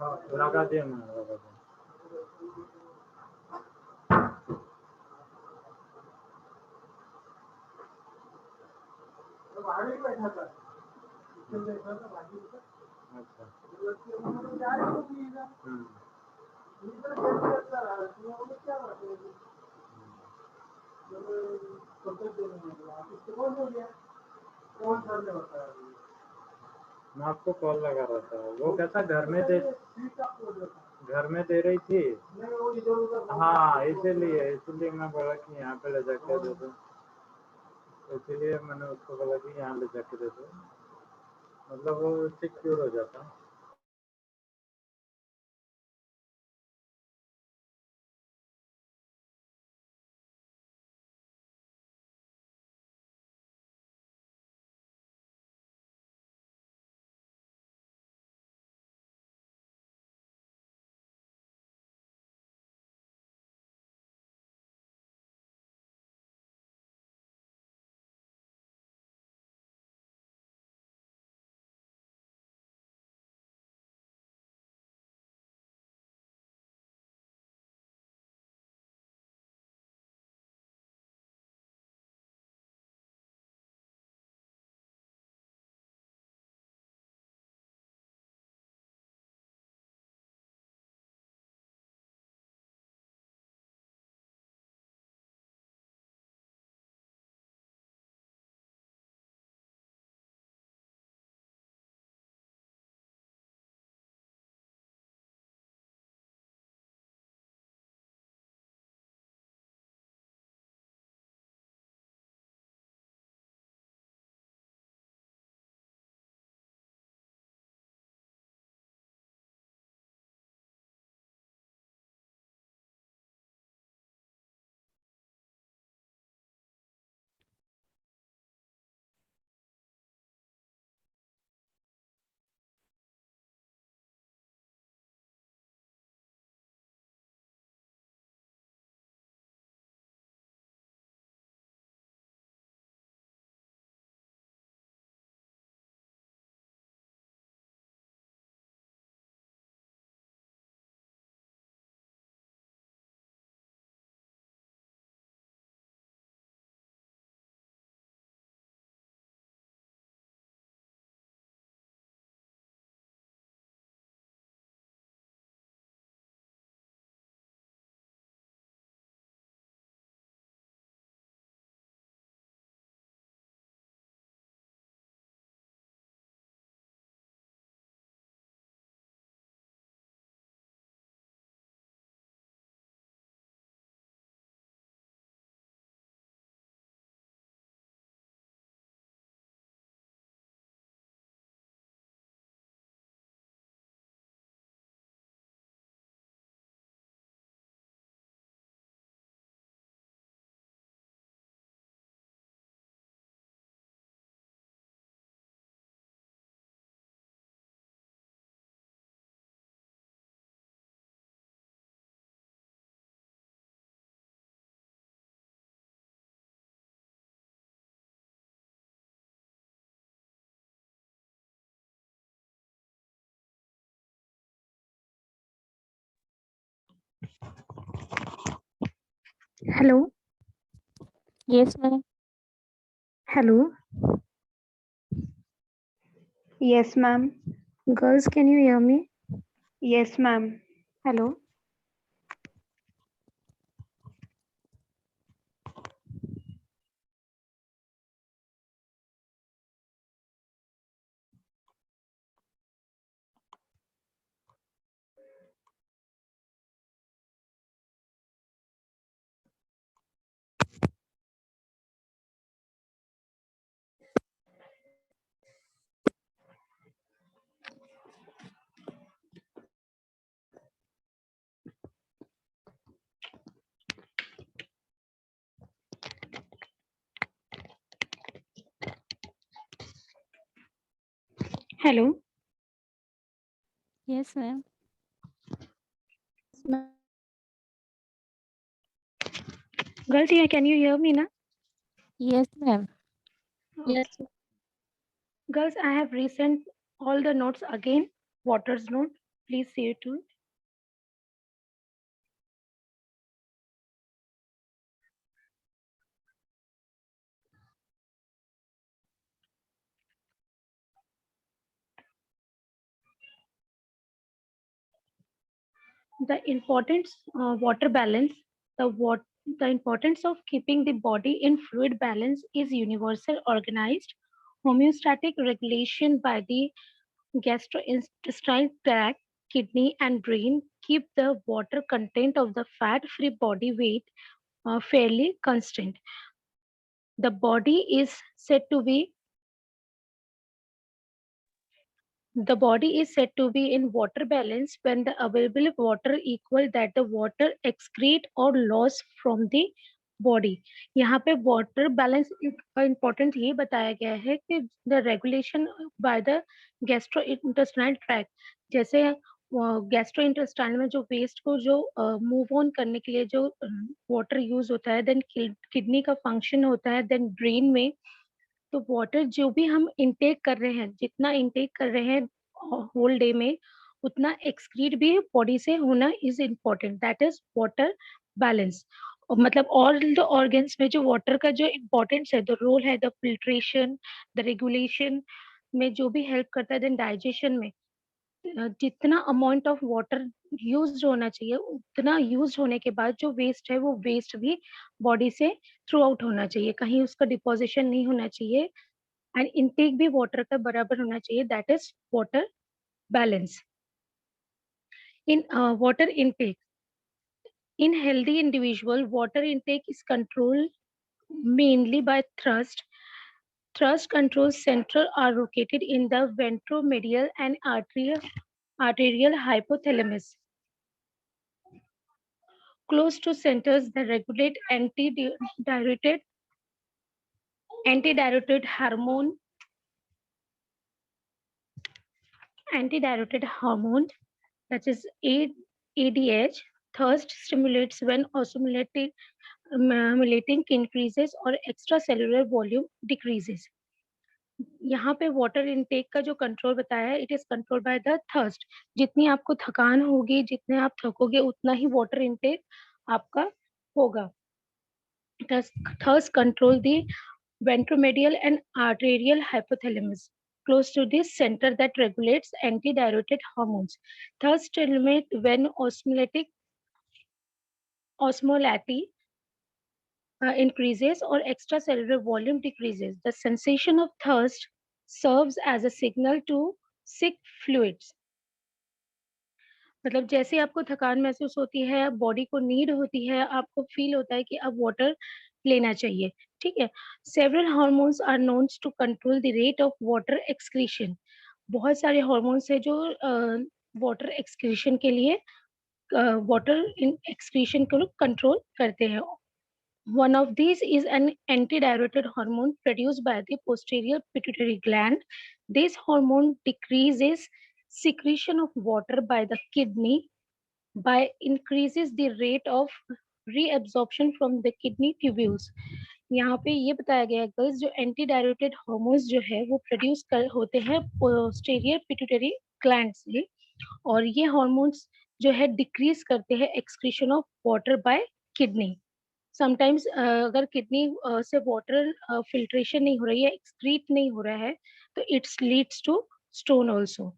हाँ लगा दिया मैंने, लगा दिया। अच्छा मैं आपको कॉल लगा रहा था, वो कैसा घर में दे रही थी। हाँ इसीलिए मैं बोला कि यहाँ पे ले जाके दे दो, इसीलिए मैंने उसको बोला कि यहाँ ले जाके दे दो, मतलब वो सिक्योर हो जाता। Hello. Yes, ma'am. Hello. Yes, ma'am. Girls, can you hear me? Yes, ma'am. Hello. Hello. Yes, ma'am. Girls, yeah, can you hear me now? Yes, ma'am. Yes. Girls, I have resent all the notes again. Water's note. please see to it. The importance water balance, the importance of keeping the body in fluid balance is universal organized homeostatic regulation by the gastrointestinal tract, kidney and brain keep the water content of the fat-free body weight fairly constant. The body is said to be The body is said to be in water balance when the available water equal that the water excrete or loss from the body. यहाँ पे water balance का important ये बताया गया है कि the regulation by the gastrointestinal tract, जैसे gastrointestinal में जो waste को जो move on करने के लिए जो water use होता है, then kidney का function होता है, then brain में, तो वाटर जो भी हम इनटेक कर रहे हैं, जितना इनटेक कर रहे हैं होल डे में, उतना एक्सक्रीट भी बॉडी से होना is important, that is water balance. मतलब ऑल द ऑर्गन्स में जो वाटर का जो इम्पोर्टेंस है, द रोल है, द फिल्ट्रेशन, द रेगुलेशन में जो भी हेल्प करता है, देन डाइजेशन में जितना अमाउंट ऑफ वाटर यूज होना चाहिए, उतना यूज होने के बाद जो वेस्ट है वो वेस्ट भी बॉडी से थ्रू आउट होना चाहिए, कहीं उसका डिपोजिशन नहीं होना चाहिए, एंड इनटेक भी वाटर का बराबर होना चाहिए, that is water balance. In water intake, in healthy individual, water intake is controlled mainly by thrust. Thrust control centers are located in the ventromedial and arterial hypothalamus, close to centers that regulate antidiuretic hormone, that is ADH. Thirst stimulates when osmotic increases or extracellular volume decreases. यहाँ पे water intake का जो control बताया है, it is control by the thirst. जितनी आपको थकान होगी, जितने आप थकोगे, उतना ही वाटर इनटेक आपका होगा। Thirst control the ventromedial and arterial hypothalamus, close to the center that regulates antidiuretic hormones. Thirst stimulate when osmolality increases or extracellular volume decreases. The sensation of thirst serves as a signal to seek fluids. मतलब जैसे आपको थकान महसूस होती है, body को need होती है, आपको फील होता है कि अब वाटर लेना चाहिए, ठीक है। Several hormones are known to control the rate of water excretion. बहुत सारे हार्मोन्स है जो वाटर एक्सक्रीशन के लिए वाटर एक्सक्रीशन को कंट्रोल करते हैं। One of these is an antidiuretic hormone produced by the posterior pituitary gland. This hormone decreases secretion of water by the kidney by increases the rate of reabsorption from the kidney tubules. यहाँ पे ये बताया गया है girls, जो एंटीडायरेटेड hormones जो है वो प्रोड्यूस होते हैं पोस्टीरियर पिट्यूटरी ग्लैंड से, और ये हार्मोन्स जो है डिक्रीज करते हैं excretion of water bye kidney. Sometimes अगर किडनी से वाटर फिल्ट्रेशन नहीं हो रही है, एक्सक्रीट नहीं हो रहा है, तो it's leads to stone also.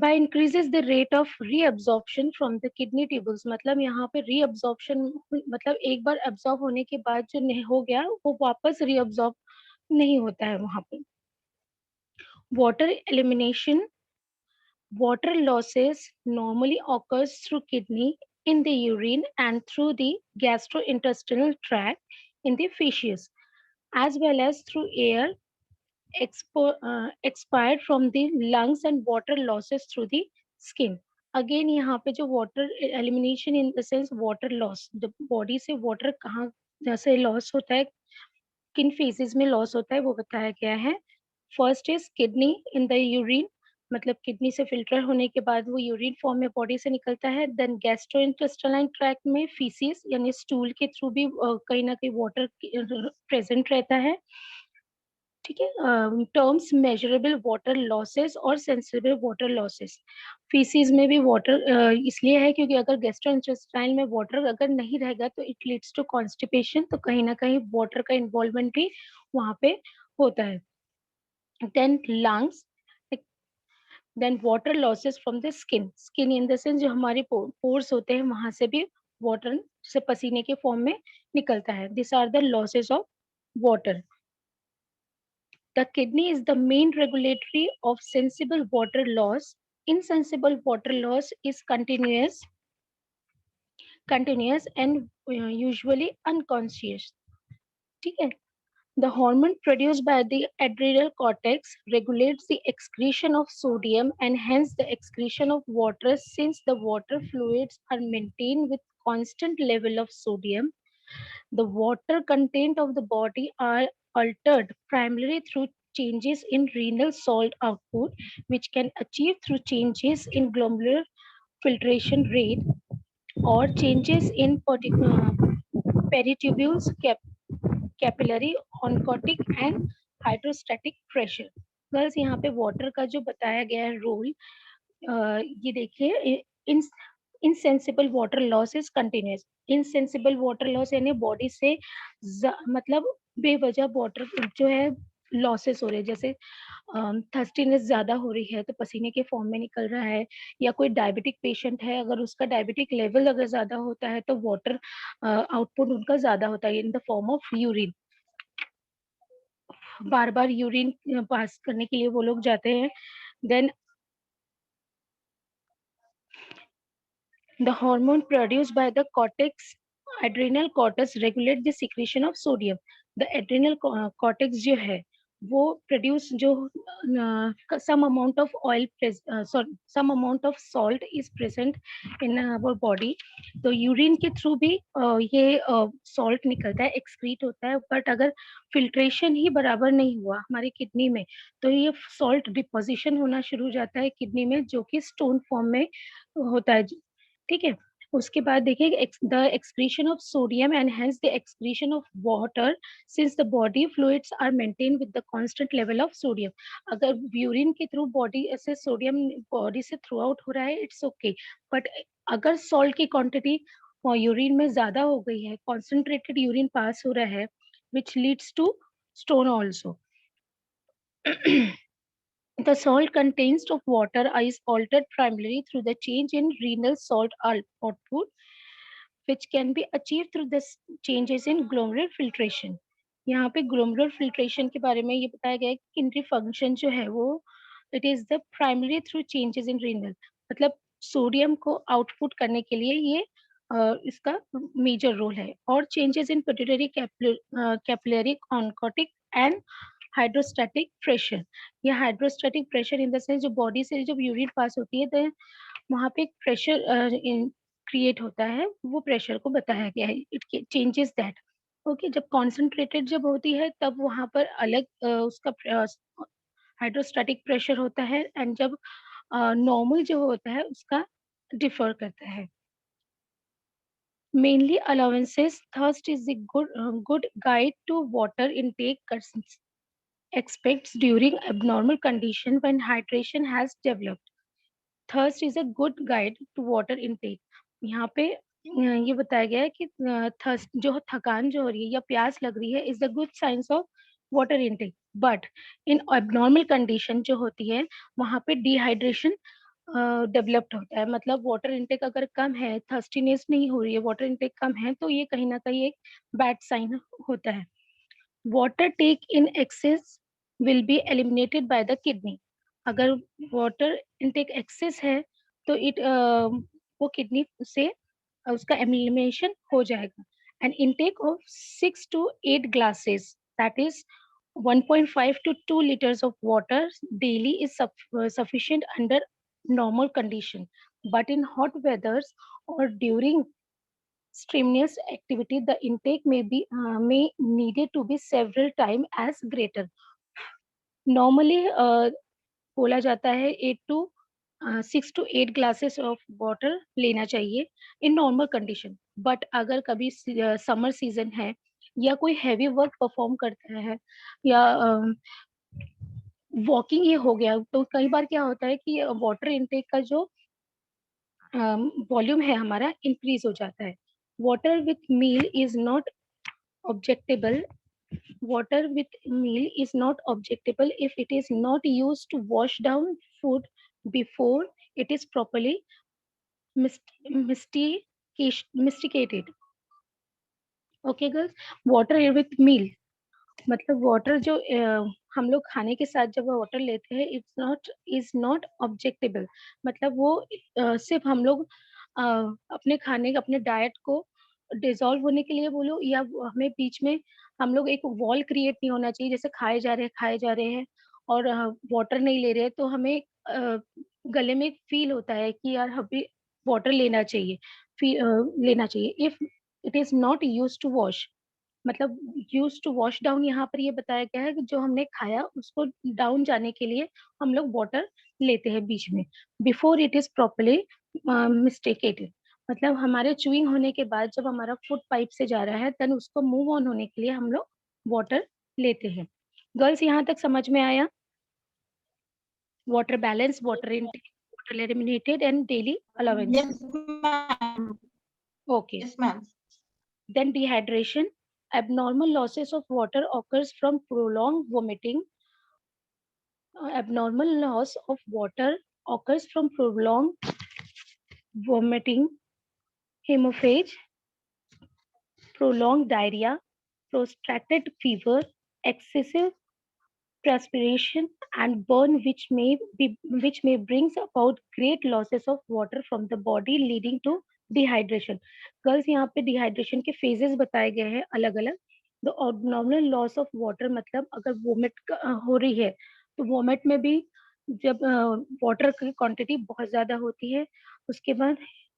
by increases the rate of reabsorption from the kidney tubules, मतलब यहाँ पे reabsorption मतलब एक बार absorb होने के बाद जो नहीं हो गया वो वापस reabsorb नहीं होता है वहाँ पे। Water elimination, water losses normally occurs through kidney in the urine and through the gastrointestinal tract in the feces, as well as through air expired from the lungs and water losses through the skin. Again यहाँ पे जो water elimination in the sense water loss, the body से water कहाँ जैसे loss होता है, किन phases में loss होता है वो बताया गया है। First is kidney in the urine, मतलब किडनी से फिल्टर होने के बाद वो यूरिन फॉर्म में बॉडी से निकलता है। देन गैस्ट्रोइंटेस्टाइनल ट्रैक्ट में फीसिस यानी स्टूल के थ्रू भी कहीं ना कहीं वाटर प्रेजेंट रहता है। ठीक है। टर्म्स मेजरेबल वाटर लॉसेस और सेंसिबल वाटर लॉसेस। फीसिस में भी वाटर इसलिए है क्योंकि अगर गैस्ट्रोइंटेस्टाइनल में वाटर अगर नहीं रहेगा तो इट लीड्स टू कॉन्स्टिपेशन, तो कहीं ना कहीं वाटर का इन्वॉल्वमेंट भी वहाँ पे होता है। Then lungs, then water losses from the skin. Skin in the sense जो हमारे पोर्स होते हैं वहां से भी वाटर से पसीने के फॉर्म में निकलता है। This are the losses of water. The kidney is the main regulatory of sensible water loss. Insensible water loss is continuous and usually unconscious. ठीक है? The hormone produced by the adrenal cortex regulates the excretion of sodium and hence the excretion of water, since the water fluids are maintained with constant level of sodium. The water content of the body are altered primarily through changes in renal salt output, which can achieve through changes in glomerular filtration rate or changes in peritubules, capillary oncotic and hydrostatic pressure. Girls यहाँ पे water का जो बताया गया है role, ये देखिए, insensible water loss is continuous. Insensible water loss यानी बॉडी से मतलब बेवजह वाटर जो है लॉसेस हो रहे हैं, जैसे थर्स्टीनेस ज्यादा हो रही है तो पसीने के फॉर्म में निकल रहा है, या कोई डायबिटिक पेशेंट है अगर उसका डायबिटिक लेवल अगर ज्यादा होता है तो वाटर आउटपुट उनका ज्यादा होता है in the form of urine. बार बार यूरिन पास करने के लिए वो लोग जाते हैं। Then the hormone produced by the adrenal cortex regulate the secretion of sodium. The adrenal cortex जो है वो produce जो some amount of some amount of salt is present in our body. तो यूरिन के थ्रू भी ये salt निकलता है, excrete होता है, बट अगर filtration ही बराबर नहीं हुआ हमारी किडनी में तो ये salt deposition होना शुरू हो जाता है किडनी में, जो कि स्टोन फॉर्म में होता है। ठीक है। उसके बाद देखिए the excretion of sodium and hence the excretion of water, since the body fluids are maintain with the constant level of sodium. अगर यूरिन के थ्रू बॉडी से सोडियम बॉडी से थ्रू आउट हो रहा है इट्स ओके, बट अगर salt की quantity urine में ज्यादा हो गई है, कॉन्सेंट्रेटेड यूरिन पास हो रहा है, which leads to stone also. The salt content of water is altered primarily through the change in renal salt output, which can be achieved through the changes in glomerular filtration. यहाँ पे glomerular filtration के बारे में ये बताया गया है कि इनकी फंक्शन जो है वो it is the primary through changes in renal, मतलब सोडियम को आउटपुट करने के लिए ये इसका मेजर रोल है। और changes in pituitary capillary oncotic and hydrostatic pressure. या hydrostatic pressure in the sense जो बॉडी से जब यूरिन पास होती है तो वहाँ पे एक प्रेशर क्रिएट होता है, वो प्रेशर को बताया गया है। It changes that. ओके, जब कॉन्सेंट्रेटेड जब होती है तब वहाँ पर अलग उसका हाइड्रोस्टैटिक प्रेशर होता है, एंड जब नॉर्मल जो होता है उसका डिफर करता है। Mainly allowances, thirst is a good guide to water intake expects during abnormal condition when hydration has developed. Thirst is a good guide to water intake. यहाँ पे ये बताया गया है कि थर्स्ट जो थकान जो हो रही है या प्यास लग रही है is the good science of water intake, but in abnormal condition जो होती है वहाँ पे डिहाइड्रेशन डेवलप्ड होता है। मतलब वाटर इनटेक अगर कम है, थर्स्टीनेस नहीं हो रही है, वाटर इनटेक कम है, तो ये कहीं ना कहीं एक बैड साइन होता है। Water take in excess will be eliminated by the kidney. अगर वाटर इनटेक एक्सेस है तो वो किडनी से उसका एलिमिनेशन हो जाएगा। And intake of 6 to 8 glasses, that is 1.5 to 2 liters of water daily is sufficient under normal condition, but in hot weathers or during strenuous activity the intake may needed to be several times as greater. Normally बोला जाता है 6 to 8 glasses of water लेना चाहिए in normal condition, but अगर कभी summer season है या कोई हैवी वर्क परफॉर्म करता है या वॉकिंग ही हो गया, तो कई बार क्या होता है कि वाटर इनटेक का जो वॉल्यूम है हमारा इंक्रीज हो जाता है. Water with meal is not objectable. Water with meal is not objectable if it is not used to wash down food before it is properly mysticated. Okay girls, water with meal मतलब water जो हम लोग खाने के साथ जब water लेते हैं इज नॉट ऑब्जेक्टेबल. मतलब वो सिर्फ हम लोग अपने खाने अपने डाइट को डिसॉल्व होने के लिए बोलो, या हमें बीच में हम लोग एक वॉल क्रिएट नहीं होना चाहिए, जैसे खाए जा रहे हैं और वाटर नहीं ले रहे हैं, तो हमें गले में फील होता है कि यार अभी वाटर लेना चाहिए, लेना चाहिए. If it is not use to wash, मतलब यूज टू वॉश डाउन, यहाँ पर ये बताया गया है कि जो हमने खाया उसको डाउन जाने के लिए हम लोग वाटर लेते हैं बीच में, बिफोर इट इज प्रॉपरली मिस्टेकेटेड. मतलब हमारे च्यूइंग होने के बाद जब हमारा फूड पाइप से जा रहा है देन उसको मूव ऑन होने के लिए हम लोग वाटर लेते हैं. गर्ल्स यहाँ तक समझ में आया? Water balance, water intake, water eliminated and daily allowance. Yes, ma'am. Okay. Yes, ma'am. Then dehydration. Abnormal losses of water occurs from prolonged vomiting. Abnormal loss of water occurs from prolonged vomiting, hemorrhage, prolonged diarrhea, protracted fever, excessive perspiration, and burn, which may brings about great losses of water from the body, leading to dehydration. Girls यहाँ पे dehydration के phases बताए गए हैं अलग अलग. The abnormal loss of water मतलब अगर वोमिट हो रही है तो वोमिट में भी जब वाटर की क्वांटिटी बहुत ज्यादा होती है. उसके बाद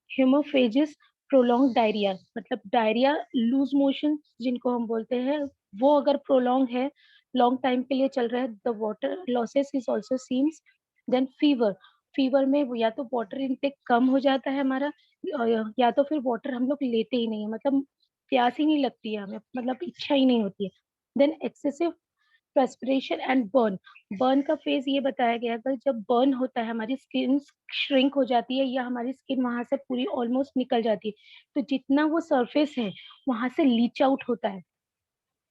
हेमोफेजिस, प्रोलॉन्ग डायरिया, मतलब डायरिया, लूज मोशन जिनको हम बोलते हैं, वो अगर प्रोलॉन्ग है, लॉन्ग टाइम के लिए चल रहा है, the water losses is also seems. Then fever, fever में या तो वाटर इनटेक कम हो जाता है हमारा, या तो फिर वाटर हम लोग लेते ही नहीं है, मतलब प्यास ही नहीं लगती है हमें, मतलब इच्छा ही नहीं होती है. Then excessive perspiration and burn. Burn का फेज ये बताया गया है जब बर्न होता है हमारी स्किन श्रिंक हो जाती है या हमारी स्किन वहां से पूरी ऑलमोस्ट निकल जाती है, तो जितना वो सरफेस है वहां से लीच आउट होता है,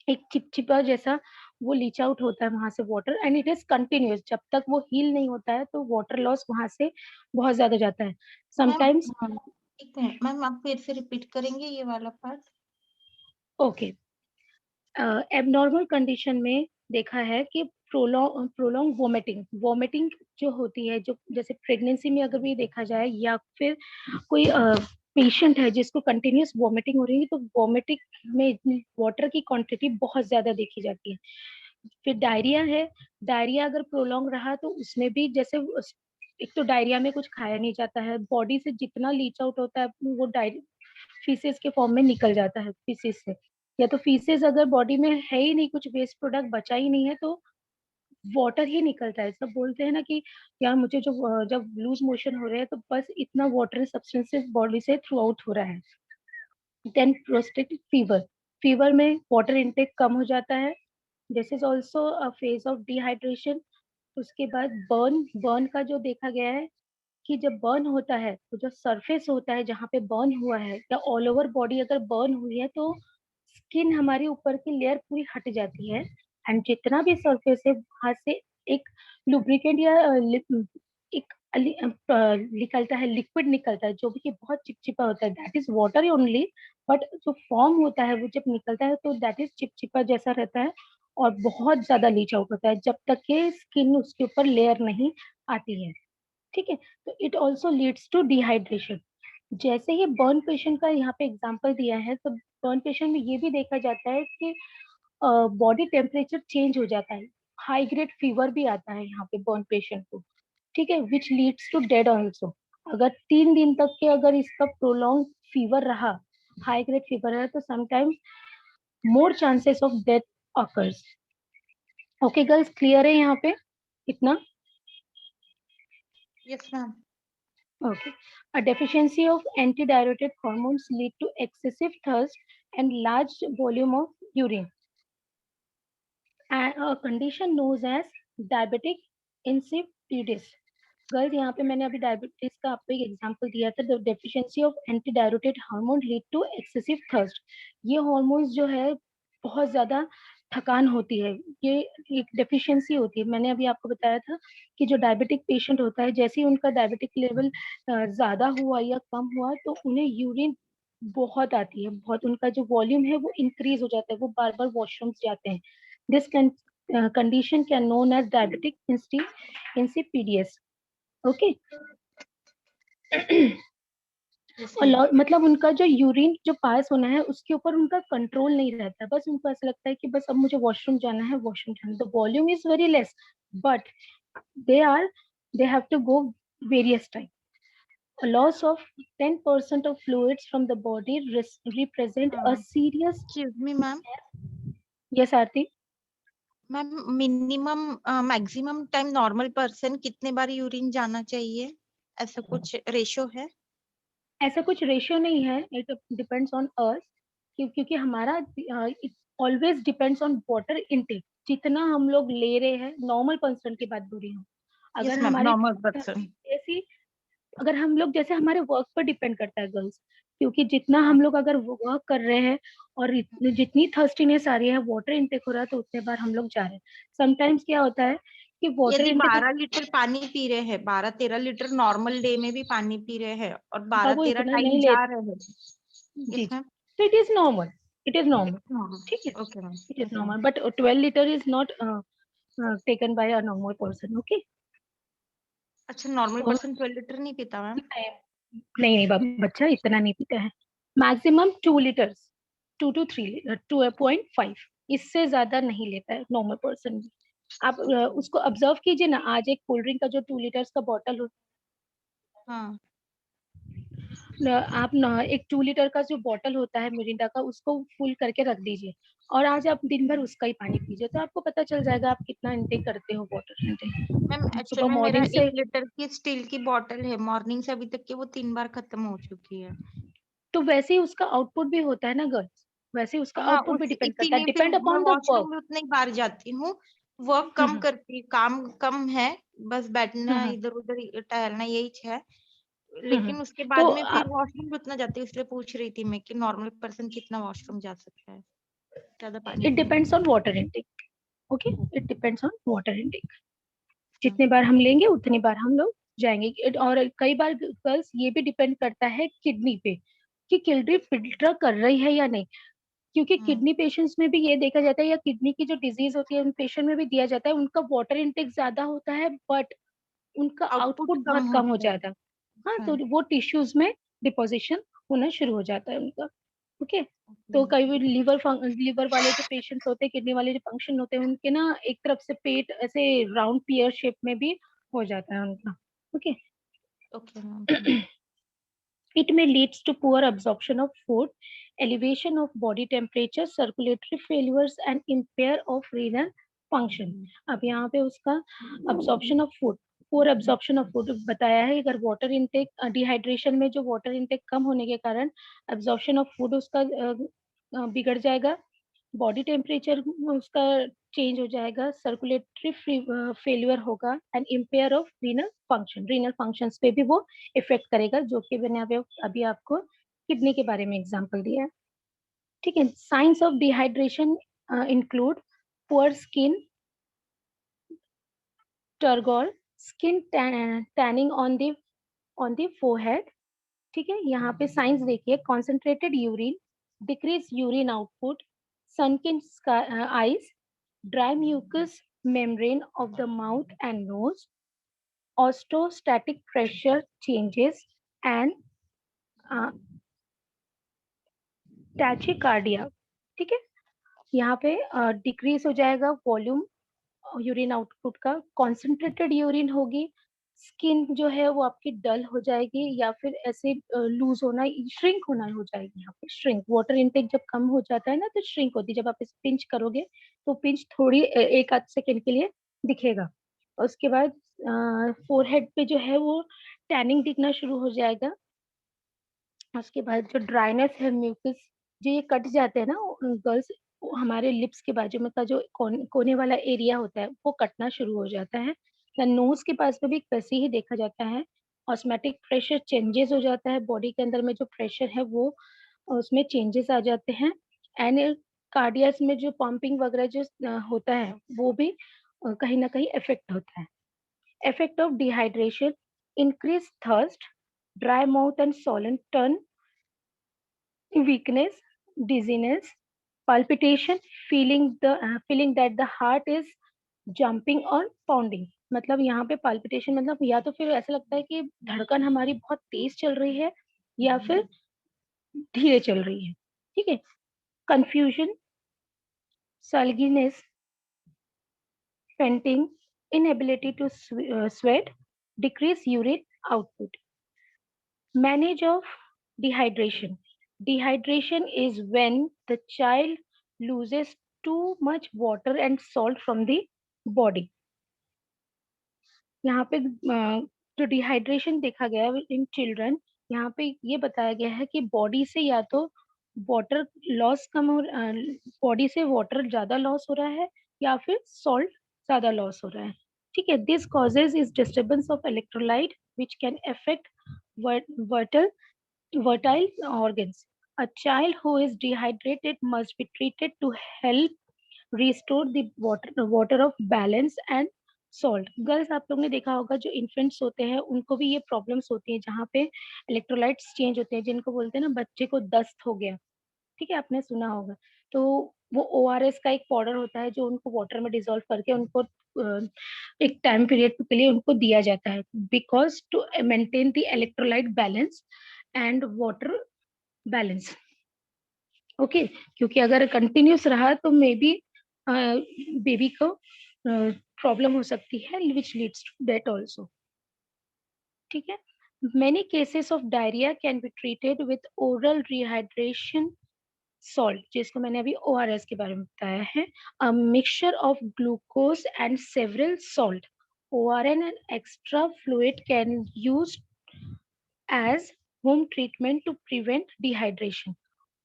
एक चिपचिपा जैसा वो लीच आउट होता है वहां से water, and it is continuous. जब तक वो हील नहीं होता है तो वाटर लॉस वहां से बहुत ज्यादा जाता है. समटाइम्स. एक मिनट मैम, आप फिर से रिपीट करेंगे ये वाला पार्ट? ओके. एबनॉर्मल कंडीशन में देखा है कि प्रोलॉन्ग वोमिटिंग जो होती है, जो जैसे प्रेगनेंसी में अगर भी देखा जाए या फिर कोई पेशेंट है जिसको कंटिन्यूस वोमिटिंग हो रही है, तो वोमिटिंग में वाटर की क्वांटिटी बहुत ज्यादा देखी जाती है. फिर डायरिया है, डायरिया अगर प्रोलॉन्ग रहा तो उसमें भी जैसे एक तो डायरिया में कुछ खाया नहीं जाता है, बॉडी से जितना लीच आउट होता है वो फीसेस के फॉर्म में निकल जाता है फीसेस से, या तो फीसेस अगर बॉडी में है ही नहीं, कुछ वेस्ट प्रोडक्ट बचा ही नहीं है, तो वाटर ही निकलता है. सब बोलते हैं ना कि यार मुझे जो जब लूज मोशन हो रहे हैं तो बस इतना वाटर सब्सटेंसेस बॉडी से थ्रू आउट हो रहा है. देन प्रोस्टेटिक फीवर, फीवर में वाटर इनटेक कम हो जाता है. This is also a phase of dehydration. उसके बाद बर्न का जो देखा गया है कि जब बर्न होता है तो जो सरफेस होता है जहाँ पे बर्न हुआ है या ऑल ओवर बॉडी अगर बर्न हुई है तो स्किन हमारी ऊपर की लेयर पूरी हट जाती है, एंड जितना भी सरफेस है वहां से एक लुब्रिकेंट या एक निकलता है, लिक्विड निकलता है जो भी कि बहुत चिपचिपा होता है. That is water only, but जो फॉर्म होता है वो जब निकलता है तो दैट इज चिपचिपा जैसा रहता है और बहुत ज्यादा लीच आउट होता है जब तक कि स्किन उसके ऊपर लेयर नहीं आती है. ठीक है, तो it also leads to dehydration. जैसे ही बर्न पेशेंट का यहाँ पे एग्जांपल दिया है, तो बर्न पेशेंट में ये भी देखा जाता है कि बॉडी टेम्परेचर चेंज हो जाता है, हाई ग्रेड फीवर भी आता है यहाँ पे बर्न पेशेंट को. ठीक है, which leads to dead also. अगर 3 दिन तक के अगर इसका प्रोलॉन्ग फीवर रहा, हाई ग्रेड फीवर रहा, तो sometimes more chances of death occurs. Okay girls, clear है यहाँ पे इतना? Yes, ma'am. Okay. A deficiency of antidiuretic hormones lead to excessive thirst and large volume of urine. And a condition known as diabetic insipidus. Girls, यहाँ पे मैंने अभी diabetes का आपको एक एग्जांपल दिया था. The deficiency of anti diuretic hormone lead to excessive thirst. ये हार्मोन्स जो है बहुत ज्यादा थकान होती है, ये एक डेफिशिएंसी होती है. मैंने अभी आपको बताया था कि जो डायबिटिक पेशेंट होता है, जैसे ही उनका डायबिटिक लेवल ज्यादा हुआ या कम हुआ तो उन्हें यूरिन बहुत आती है, बहुत उनका जो वॉल्यूम है वो इंक्रीज हो जाता है, वो बार बार वॉशरूम्स जाते हैं. This condition can known as diabetic insipidus. Okay. Yes, और ma'am. मतलब उनका जो यूरिन जो पास होना है उसके ऊपर उनका कंट्रोल नहीं रहता, बस उनको ऐसा लगता है कि बस अब मुझे वॉशरूम जाना है, वॉशरूम जाना है. The volume is very less but they have to go various time. A loss of 10% of fluids from the body represent a serious. Excuse me, ma'am. Yes, Aarti. Ma'am minimum maximum time normal person कितने बार urine जाना चाहिए, ऐसा कुछ ratio है? ऐसा कुछ ratio नहीं है, इट डिपेंड्स ऑन अस, क्योंकि हमारा it always depends on water intake. जितना हम लोग ले रहे हैं, नॉर्मल पर्सन की बात बोल रही हूँ. यस अगर मैम, हमारे नॉर्मल पर्सन. जैसी अगर हम लोग जैसे हमारे वर्क पर डिपेंड करता है गर्ल्स, क्योंकि जितना हम लोग अगर वर्क कर रहे हैं और जितनी थर्स्टीनेस आ रही है, वाटर इनटेक हो रहा है, तो उतने बार हम लोग जा रहे हैं. समटाइम्स क्या होता है कि वाटर यदि इनटेक 12 लीटर पानी पी रहे हैं, 12-13 लीटर नॉर्मल डे में भी पानी पी रहे हैं और बाबू 12-13 इतना टाइम नहीं जा ले. रहे हैं. जी यस जी. मैम. तो it is normal, it is normal. ठीक है, okay ma'am. it is normal, but 12 liter is not taken by a normal person. Okay. अच्छा, नॉर्मल तो पर्सन 12 लीटर नहीं पीता मैम? नहीं नहीं बच्चा इतना नहीं पीता है. मैक्सिमम 2 लीटर्स, 2 to 3 2.5, इससे ज्यादा नहीं लेता है नॉर्मल पर्सन भी. आप उसको ऑब्जर्व कीजिए ना, आज एक कोल्ड ड्रिंक का जो 2 लीटर्स का बॉटल हाँ. आप ना एक 2 लीटर का जो बॉटल होता है मिरिंडा का, उसको फुल करके रख दीजिए और आज आप दिन भर उसका ही पानी पीजिए, तो आपको पता चल जाएगा आप कितना इंटेक करते हो वाटर इंटेक. मैम एक्चुअल सुबह में मेरा मॉर्निंग से 1 लीटर की स्टील की बॉटल है, मॉर्निंग से अभी तक की वो 3 बार खत्म हो चुकी है. तो वैसे ही उसका आउटपुट भी होता है ना गर्ल्स, वैसे ही उसका हाँ, आउटपुट भी उस डिपेंड करता है, इसीलिए फिर डिपेंड मैं अपॉन द वॉशरूम वर्क. में उतनी बार जाती हूँ. वर्क कम करती, काम कम है, बस बैठना इधर उधर टहलना यही है. लेकिन उसके बाद तो में फिर वॉशरूम भी उतना जाती हूँ, इसलिए पूछ रही थी मैं कि नॉर्मल पर्सन कितना वॉशरूम जा सकता है ज्यादा पानी इट पीने depends on water intake. Okay, it depends on water intake. जितने बार हम लेंगे उतनी बार हम लोग जाएंगे. और कई बार गर्ल्स ये भी डिपेंड करता है किडनी पे, कि किडनी फिल्टर कर रही है या नहीं, क्योंकि किडनी पेशेंट्स में भी ये देखा जाता है, या किडनी की जो डिजीज होती है उन पेशेंट में भी दिया जाता है, उनका वाटर इनटेक ज्यादा होता है बट उनका आउटपुट आउटपुट कम बहुत कम हो होता है. जाता है. हाँ, तो वो टिश्यूज में डिपोजिशन होना शुरू हो जाता है उनका. ओके. तो कई बार लीवर वाले जो पेशेंट्स होते हैं, किडनी वाले जो फंक्शन होते हैं, उनके ना एक तरफ से पेट ऐसे राउंड पियर शेप में भी हो जाता है उनका. Okay. Okay ma'am. It may leads to poor absorption of food, elevation of body temperature, circulatory failures, and impair of renal function. अब यहाँ पे उसका absorption of food, poor absorption of food बताया है. अगर वाटर इनटेक, डिहाइड्रेशन में जो water intake कम होने के कारण absorption of food उसका बिगड़ जाएगा, बॉडी टेम्परेचर उसका चेंज हो जाएगा, सर्कुलेटरी फेलियर होगा, and empire of renal functions पे भी वो इफेक्ट करेगा, जो कि मैंने अभी आपको किडनी के बारे में एग्जांपल दिया है. ठीक है. Signs of dehydration include poor skin, turgor, skin tanning on the forehead. ठीक है. यहाँ पे साइंस देखिए, concentrated urine, decrease urine output, sunken eyes, dry mucous membrane of the mouth and nose, orthostatic pressure changes, and tachycardia. ठीक है. यहाँ पे decrease हो जाएगा वॉल्यूम यूरिन आउटपुट का, कॉन्सेंट्रेटेड यूरिन होगी, स्किन जो है वो आपकी डल हो जाएगी, या फिर ऐसे लूज होना, श्रिंक होना हो जाएगी. यहाँ पे श्रिंक, वाटर इनटेक जब कम हो जाता है ना तो श्रिंक होती है. जब आप इस पिंच करोगे तो पिंच थोड़ी एक आध सेकेंड के लिए दिखेगा. उसके बाद फोरहेड पे जो है वो टैनिंग दिखना शुरू हो जाएगा. उसके बाद जो ड्राइनेस है, म्यूकस जो ये कट जाते हैं ना गर्ल्स, हमारे लिप्स के बाजू में का जो कोने वाला एरिया होता है वो कटना शुरू हो जाता है। नोज के पास में भी वैसे ही देखा जाता है। ऑस्मेटिक प्रेशर चेंजेस हो जाता है, बॉडी के अंदर में जो प्रेशर है वो उसमें चेंजेस आ जाते हैं। एंड कार्डियस में जो पंपिंग वगैरह जो होता है वो भी कहीं ना कहीं इफेक्ट होता है। Effect of dehydration, increase thirst, dry mouth and swollen turn, weakness, dizziness, palpitation, feeling that the heart is jumping or pounding। मतलब यहाँ पे palpitation मतलब या तो फिर ऐसा लगता है कि धड़कन हमारी बहुत तेज चल रही है या फिर धीरे चल रही है। ठीक है। confusion, sulkiness, fainting, inability to sweat, decrease urine output। Manage of dehydration. Dehydration is when the child loses too much water and salt from the body। यहाँ पे जो डिहाइड्रेशन देखा गया है इन चिल्ड्रन, यहाँ पे ये बताया गया है कि बॉडी से या तो वाटर लॉस कम हो, बॉडी से वाटर ज्यादा लॉस हो रहा है या फिर सॉल्ट ज्यादा लॉस हो रहा है। ठीक है। This causes is disturbance of electrolyte which can affect fertile organs। A child who is dehydrated must be treated to help restore the water of balance and salt। Girls आप लोग ने देखा होगा जो इन्फेंट्स होते हैं उनको भी ये प्रॉब्लम्स होती है जहाँ पे इलेक्ट्रोलाइट्स चेंज होते हैं, जिनको बोलते हैं ना बच्चे को दस्त हो गया। ठीक है, आपने सुना होगा। तो वो ORS का एक पाउडर होता है जो उनको वाटर में डिसॉल्व करके उनको एक टाइम पीरियड के लिए उनको दिया जाता है, because to maintain the electrolyte balance and water balance. Okay, क्योंकि अगर कंटिन्यूस रहा तो मे बी बेबी को प्रॉब्लम हो सकती है which leads to death also. ठीक है। Many cases of diarrhoea can be treated with oral rehydration salt, जिसको मैंने अभी ORS के बारे में बताया है। A mixture of glucose and several salt, ORN and extra fluid can use as home treatment to prevent dehydration.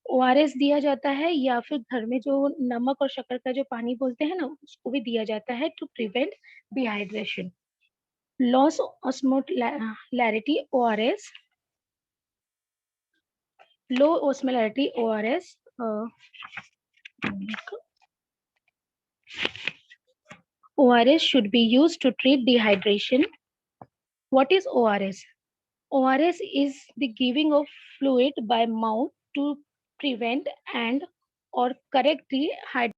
ORS दिया जाता है या फिर घर में जो नमक और शक्कर का जो पानी बोलते हैं ना उसको भी दिया जाता है to prevent dehydration. Loss osmolarity ORS, low osmolarity ORS ORS should be used to treat dehydration. What is ORS? ORS is the giving of fluid by mouth to prevent and or correct the hydration.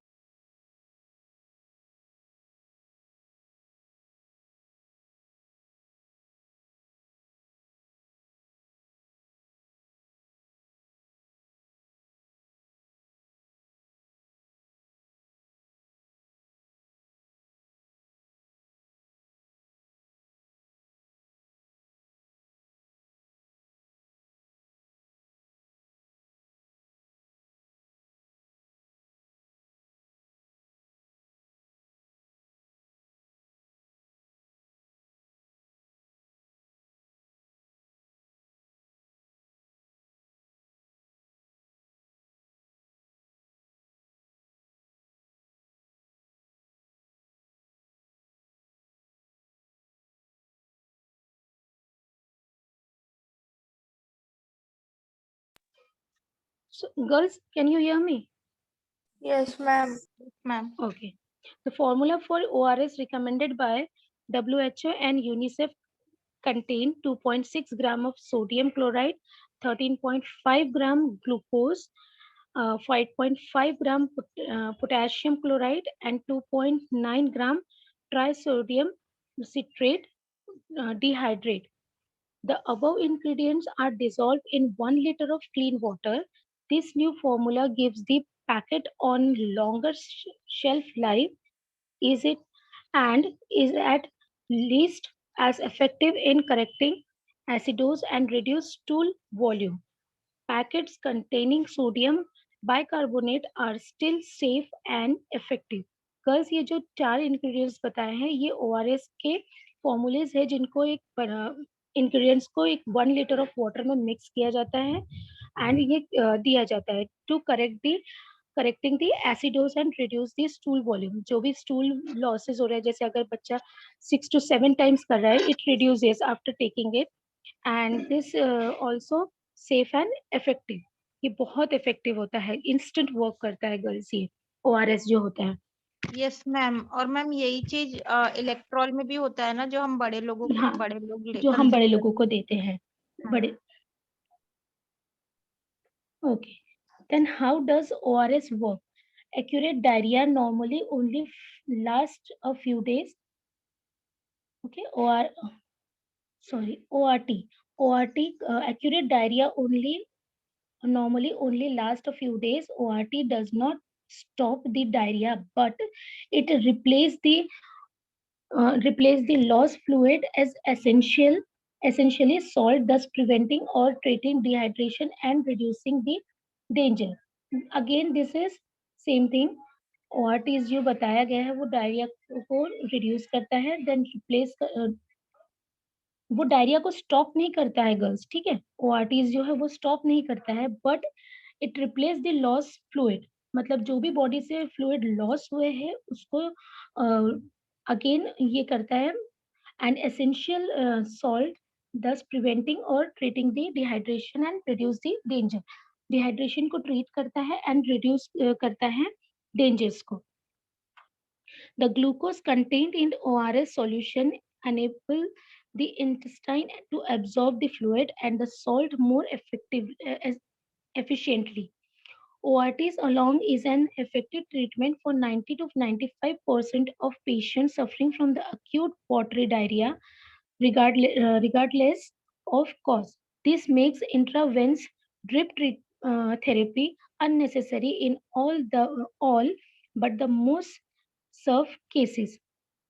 So, girls, can you hear me? Yes, ma'am. Ma'am. Okay. The formula for ORS recommended by WHO and UNICEF contain 2.6 gram of sodium chloride, 13.5 gram glucose, 5.5 gram potassium chloride, and 2.9 gram trisodium citrate dehydrate. The above ingredients are dissolved in 1 liter of clean water. This new formula gives the packet on longer shelf life, is it and is at least as effective in correcting acidose and reduce stool volume. Packets containing sodium bicarbonate are still safe and effective। Girls ये जो 4 ingredients बताए हैं ये ORS के formulas है जिनको एक ingredients को एक 1 लीटर ऑफ वाटर में मिक्स किया जाता है एंड ये दिया जाता है to correct the correcting the acidosis and reduce the stool volume. जो भी स्टूल लॉसेस हो रहा है, जैसे अगर बच्चा 6 to 7 टाइम्स कर रहा है, it reduces after taking it, and this also safe and effective. ये बहुत इफेक्टिव होता है, इंस्टेंट वर्क करता है गर्ल्स ये ORS जो होता है। Yes ma'am. और मैम यही चीज इलेक्ट्रॉल में भी होता है ना, जो हम बड़े लोगों हाँ, बड़े लोग जो हम बड़े कंज्यूम लोगों को करते देते हैं, हैं। बड़े। Okay, then how does ORS work? Accurate diarrhea normally only lasts a few days. Okay, ORT, accurate diarrhea normally only lasts a few days. ORT does not stop the diarrhea, but it replace the lost fluid as essentially salt, thus preventing or treating dehydration and reducing the danger. Again, this is same thing. ORTs जो बताया गया है वो diarrhoea को reduce करता है, then replace, वो diarrhoea को स्टॉप नहीं करता है गर्ल्स, ठीक है। ORTs जो है वो स्टॉप नहीं करता है, but it replace the loss fluid, मतलब जो भी बॉडी से फ्लूइड लॉस हुए हैं उसको अगेन ये करता है, and essential salt, thus preventing or treating the dehydration and reduce the danger. Dehydration को ट्रीट करता है एंड रिड्यूस करता है डेंजर्स को। The glucose contained in ORS solution enable the intestine to absorb the fluid and the salt more efficiently. ORTs alone is an effective treatment for 90 to 95% of patients suffering from the acute watery diarrhea, regardless of cause. This makes intravenous drip therapy unnecessary in all but the most serve cases.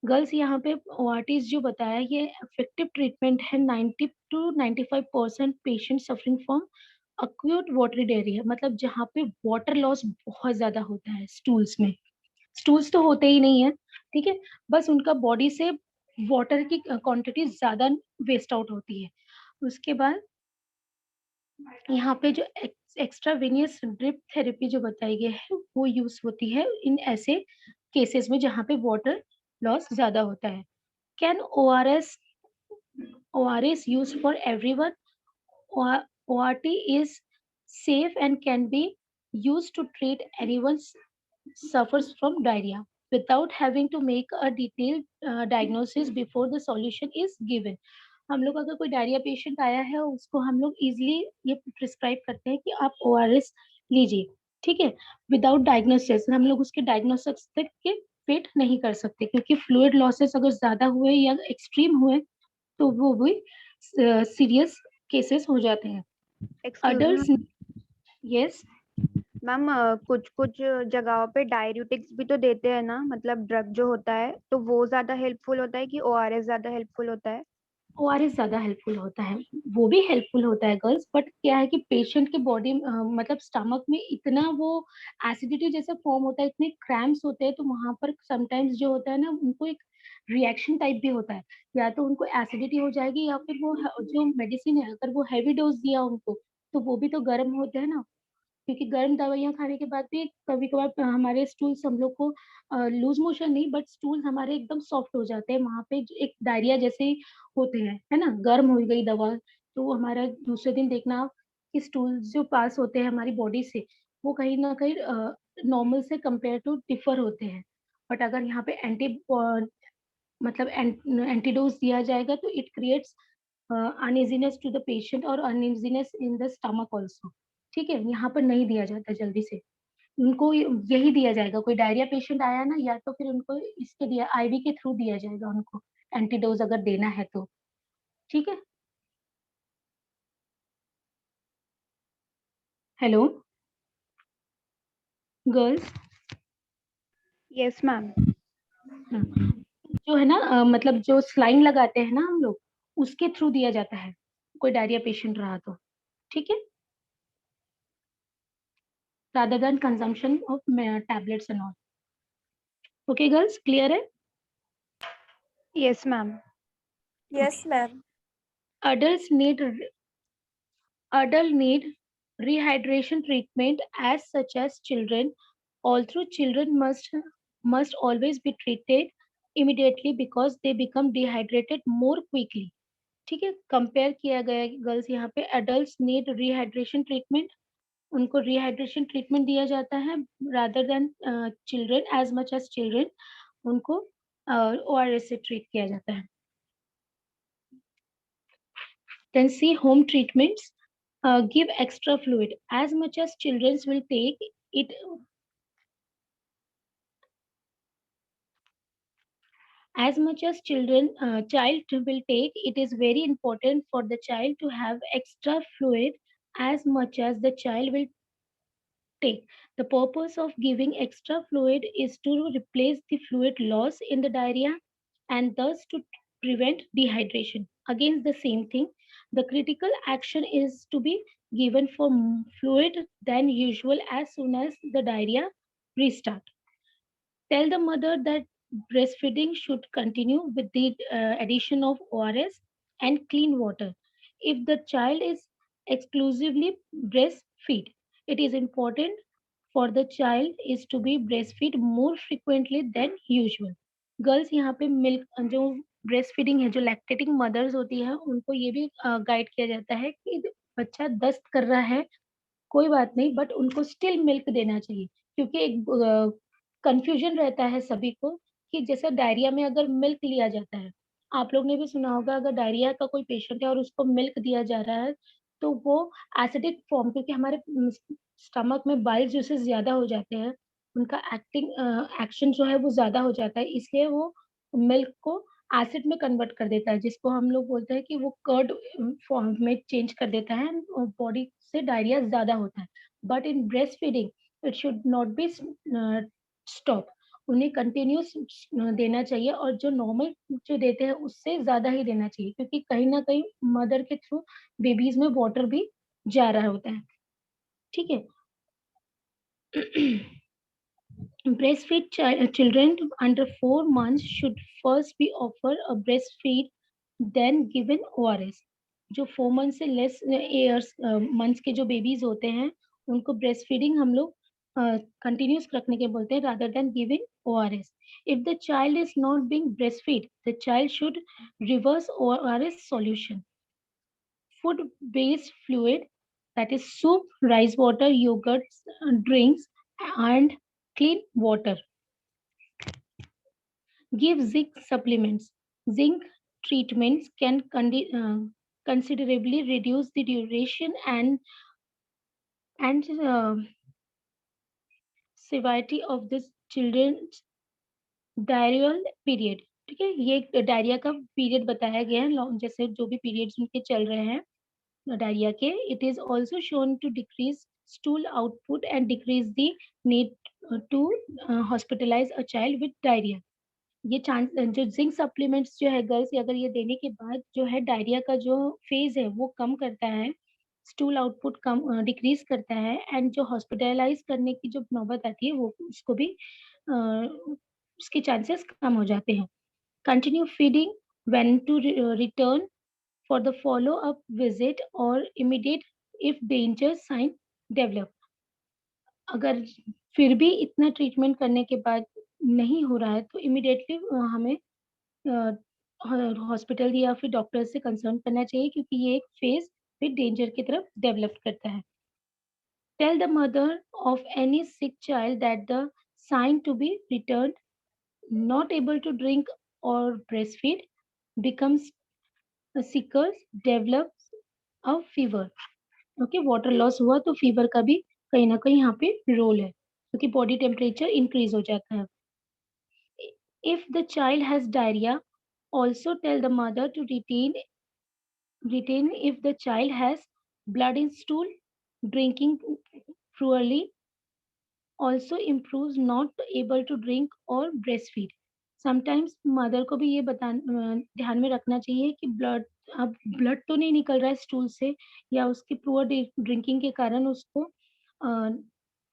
Girls यहाँ पे ORTs जो बताया ये effective treatment है 90 to 95% patient suffering from acute watery diarrhoea, मतलब जहाँ पे water loss बहुत ज्यादा होता है स्टूल्स में। स्टूल्स तो होते ही नहीं है, ठीक है, बस उनका बॉडी से वाटर की क्वांटिटी ज्यादा वेस्ट आउट होती है। उसके बाद यहाँ पे जो एक्स्ट्रा वेनियस ड्रिप थेरेपी जो बताई गई है वो यूज होती है इन ऐसे केसेस में जहाँ पे वाटर लॉस ज्यादा होता है। Can ORS use for everyone? ORT is safe and can be used to treat anyone suffers from diarrhea without having to make a detailed diagnosis before the solution is given. हम लोग अगर कोई diarrhoea patient आया है उसको हम लोग easily ये प्रिस्क्राइब करते हैं कि आप ORS लीजिए, ठीक है, विदाउट डायग्नोसिस। हम लोग उसके डायग्नोसिस तक के वेट नहीं कर सकते, क्योंकि फ्लूइड लॉसेस अगर ज्यादा हुए या एक्सट्रीम हुए तो वो भी सीरियस केसेस हो जाते हैं। अडल्ट्स, यस मैम कुछ कुछ जगहों पे डाययूरेटिक्स भी तो देते हैं ना, मतलब ड्रग जो होता है, तो वो ज्यादा हेल्पफुल होता है कि ORS ज्यादा हेल्पफुल होता है? ORS ज्यादा हेल्पफुल होता है, वो भी हेल्पफुल होता है गर्ल्स, बट क्या है कि पेशेंट के बॉडी मतलब स्टमक में इतना वो एसिडिटी जैसा फॉर्म होता है, इतने क्रैम्प्स होते हैं, तो वहां पर समटाइम्स जो होता है ना उनको एक रिएक्शन टाइप भी होता है, या तो उनको एसिडिटी हो जाएगी या फिर वो जो मेडिसिन है अगर वो हैवी डोज दिया उनको तो वो भी तो गर्म होते हैं ना, क्योंकि गर्म दवाइयाँ खाने के बाद भी कभी कभार हमारे स्टूल्स हम लोग को लूज मोशन नहीं बट स्टूल्स हमारे एकदम सॉफ्ट हो जाते हैं, वहां पे एक डायरिया जैसे होते हैं, है ना, गर्म हो गई दवा तो वो हमारा दूसरे दिन देखना कि स्टूल्स जो पास होते हैं हमारी बॉडी से वो कहीं ना कहीं नॉर्मल से कंपेयर टू डिफर होते हैं। बट अगर यहाँ पे मतलब एंटीडोज दिया जाएगा तो it creates uneasiness to the patient और uneasiness in the stomach also, ठीक है, यहाँ पर नहीं दिया जाता जल्दी से। उनको यही दिया जाएगा, कोई डायरिया पेशेंट आया ना या तो फिर उनको इसके दिया IV के थ्रू दिया जाएगा उनको एंटीडोज अगर देना है तो, ठीक है। Hello girls, yes ma'am. जो है ना मतलब जो स्लाइन लगाते हैं ना हम लोग उसके थ्रू दिया जाता है कोई डायरिया पेशेंट रहा तो, ठीक है, rather than consumption of tablets and all. Okay girls, clear है? Yes ma'am. Yes, ma'am. Adults need rehydration treatment as such as children Although children must always be treated immediately because they become dehydrated more quickly. ठीक है, compare किया गया girls यहाँ पे adult need rehydration treatment, उनको rehydration treatment दिया जाता है rather than children, as much as children उनको ORS से ट्रीट किया जाता है. Then see home treatments. Give extra fluid as much as children will take it. As much as child will take, it is very important for the child to have extra fluid as much as the child will take. The purpose of giving extra fluid is to replace the fluid loss in the diarrhea and thus to prevent dehydration. Again, the same thing. The critical action is to be given for fluid than usual as soon as the diarrhea restart. Tell the mother that breastfeeding should continue with the addition of ORS and clean water. If the child is exclusively breastfeed, it is important for the child is to be breastfeed more frequently than usual. Girls यहाँ पे milk जो breast feeding है, जो lactating mothers होती है, उनको ये भी गाइड किया जाता है कि बच्चा दस्त कर रहा है, कोई बात नहीं, बट उनको स्टिल मिल्क देना चाहिए, क्योंकि एक कंफ्यूजन रहता है सभी को कि जैसे डायरिया में अगर मिल्क लिया जाता है, आप लोग ने भी सुना होगा, अगर डायरिया का कोई पेशेंट है और उसको मिल्क दिया जा रहा है तो वो एसिडिक फॉर्म, क्योंकि हमारे स्टमक में बाइल जूसेस ज्यादा हो जाते हैं, उनका एक्शन जो है वो ज्यादा हो जाता है, इसलिए वो मिल्क को एसिड में कन्वर्ट कर देता है, जिसको हम लोग बोलते हैं कि वो कर्ड फॉर्म में चेंज कर देता है और बॉडी से डायरिया ज्यादा होता है. But in breast feeding it should not be stop, उन्हें कंटिन्यूस देना चाहिए और जो नॉर्मल जो देते हैं उससे ज्यादा ही देना चाहिए, क्योंकि कहीं ना कहीं मदर के थ्रू बेबीज में वाटर भी जा रहा होता है. ठीक है. Breastfeed children under 4 months should first be offered a breastfeed, then given ORS. जो 4 months से लेस ईयर्स मंथ्स के जो बेबीज होते हैं उनको ब्रेस्ट फीडिंग हम लोग कंटिन्यूस रखने के बोलते हैं rather than giving ORS. If the child is not being breastfed, the child should reverse ORS solution. Food-based fluid, that is soup, rice water, yogurts, drinks, and clean water. Give zinc supplements. Zinc treatments can considerably reduce the duration and severity of this children's diarrheal period. ठीक है, ये diarrhoea का period बताया गया है, जैसे जो भी पीरियड्स उनके चल रहे हैं डायरिया के. It is also shown to decrease stool output and decrease the need to hospitalize a child with diarrhea. ये चांस जो जिंक सप्लीमेंट्स जो है गर्ल्स, अगर ये देने के बाद जो है डायरिया का जो फेज है वो कम करता है, स्टूल आउटपुट कम डिक्रीज करता है, एंड जो हॉस्पिटलाइज करने की जो नौबत आती है वो उसको भी उसके चांसेस कम हो जाते हैं. Continue feeding when to return for the follow-up visit or immediate if danger sign develop. अगर फिर भी इतना ट्रीटमेंट करने के बाद नहीं हो रहा है तो इमिडिएटली हमें हॉस्पिटल या फिर डॉक्टर से कंसर्न करना चाहिए, क्योंकि ये एक फेज फिर डेंजर की तरफ डेवलप करता है. Tell the mother of any sick child that the sign to be returned, not able to drink or breastfeed, becomes sicker, develops a fever. Okay, water loss हुआ तो फीवर का भी कहीं ना कहीं यहाँ पे रोल है, क्योंकि बॉडी टेम्परेचर इंक्रीज हो जाता है. If the child has diarrhoea, also tell the mother to retain if the child has blood in stool, drinking poorly also improves, not able to drink or breastfeed. Sometimes mother को भी ये ध्यान में रखना चाहिए कि अब ब्लड तो नहीं निकल रहा है स्टूल से, या उसके पुअर ड्रिंकिंग के कारण उसको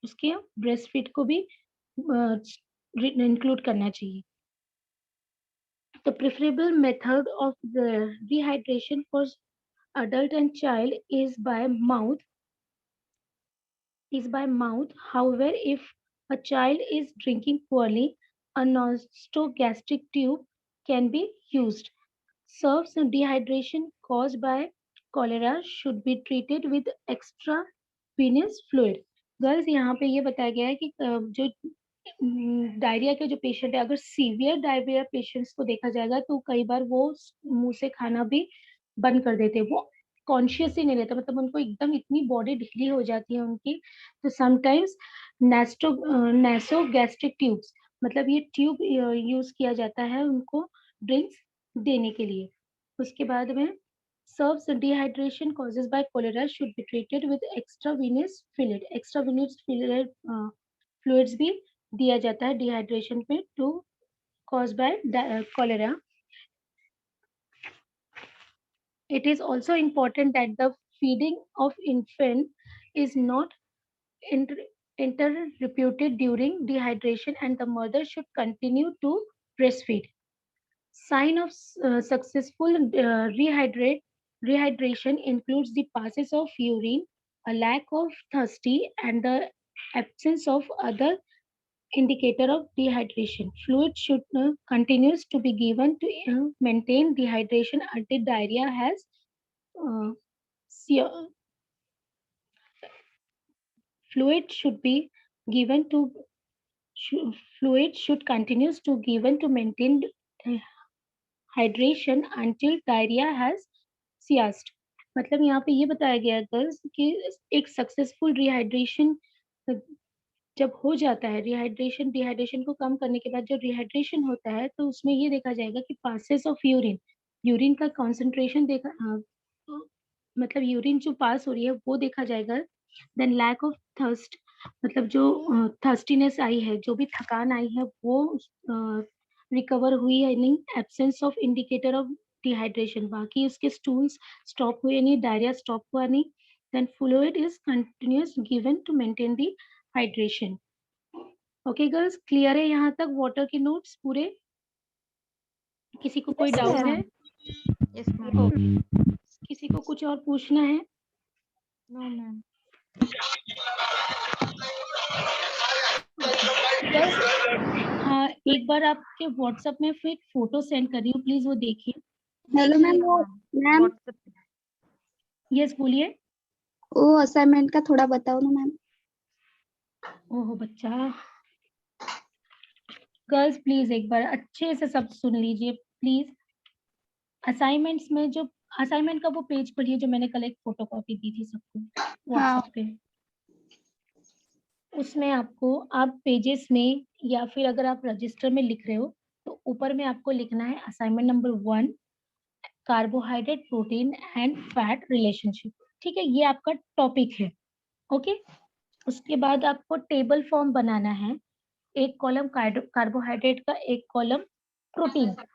उसके ब्रेस्ट फीड को भी इंक्लूड करना चाहिए. The preferable method of the rehydration for adult and child is by mouth. However, if a child is drinking poorly, a nasogastric tube can be used. Serves dehydration caused by cholera should be treated with extravenous fluid. Girls यहाँ पे ये बताया गया है कि जो diarrhoea के जो पेशेंट है, अगर सीवियर डायरिया पेशेंट्स को देखा जाएगा तो कई बार वो मुंह से खाना भी बंद कर देते हैं, वो कॉन्शियस ही नहीं रहता, मतलब उनको एकदम इतनी बॉडी ढीली हो जाती है उनकी, तो समटाइम्स नासोगैस्ट्रिक ट्यूब्स, मतलब ये ट्यूब यूज किया जाता है उनको ड्रिंक्स देने के लिए। उसके बाद में serves dehydration causes by cholera should be treated with extravenous fluid. Extravenous fluid fluids भी दिया जाता है डिहाइड्रेशन पे to caused by cholera. It is also important that the feeding of infant is not interrupted during dehydration and the mother should continue to breastfeed. Sign of successful rehydration includes the passage of urine, a lack of thirsty, and the absence of other indicator of dehydration. Fluid should continues to be given to maintain dehydration until diarrhea has fluid should be given to fluid should continues to given to maintain hydration until diarrhea has ceased. मतलब यहाँ पे ये बताया गया है girls कि एक successful rehydration जब हो जाता है, रिहाइड्रेशन डिहाइड्रेशन को कम करने के बाद जो रिहाइड्रेशन होता है तो उसमें ये देखा जाएगा कि पासेस ऑफ यूरिन का कॉन्सेंट्रेशन देखा मतलब यूरिन जो पास हो रही है वो देखा जाएगा। देन लैक ऑफ थर्स्ट, मतलब जो थर्स्टीनेस आई है, जो भी थकान आई है वो रिकवर हुई है नहीं, absence of indicator of dehydration, बाकी उसके स्टूल्स स्टॉप हुए नहीं, डायरिया स्टॉप हुआ नहीं, then fluid is continuous given to maintain the hydration. Okay girls, clear है यहाँ तक वाटर के नोट्स पूरे? किसी को कोई Yes, डाउट ma'am. है? Yes ma'am. किसी को कुछ और पूछना है? No ma'am. हाँ, एक बार आपके व्हाट्सएप में फिर फोटो सेंड कर रही हूँ, प्लीज वो देखिए। हेलो मैम, वो मैम यस बोलिए। वो असाइनमेंट का थोड़ा बताओ ना मैम। ओहो बच्चा, गर्ल्स प्लीज एक बार अच्छे से सब सुन लीजिए प्लीज। असाइनमेंट्स में जो असाइनमेंट का वो पेज पढ़िए जो मैंने कल एक फोटो कॉपी दी थी सबको व्हाट्सएप पे। उसमें आपको आप पेजेस में या फिर अगर आप रजिस्टर में लिख रहे हो तो ऊपर में आपको लिखना है assignment number 1, carbohydrate protein and fat relationship. ठीक है, ये आपका टॉपिक है। ओके, उसके बाद आपको टेबल फॉर्म बनाना है, एक कॉलम कार्बोहाइड्रेट का, एक कॉलम प्रोटीन का।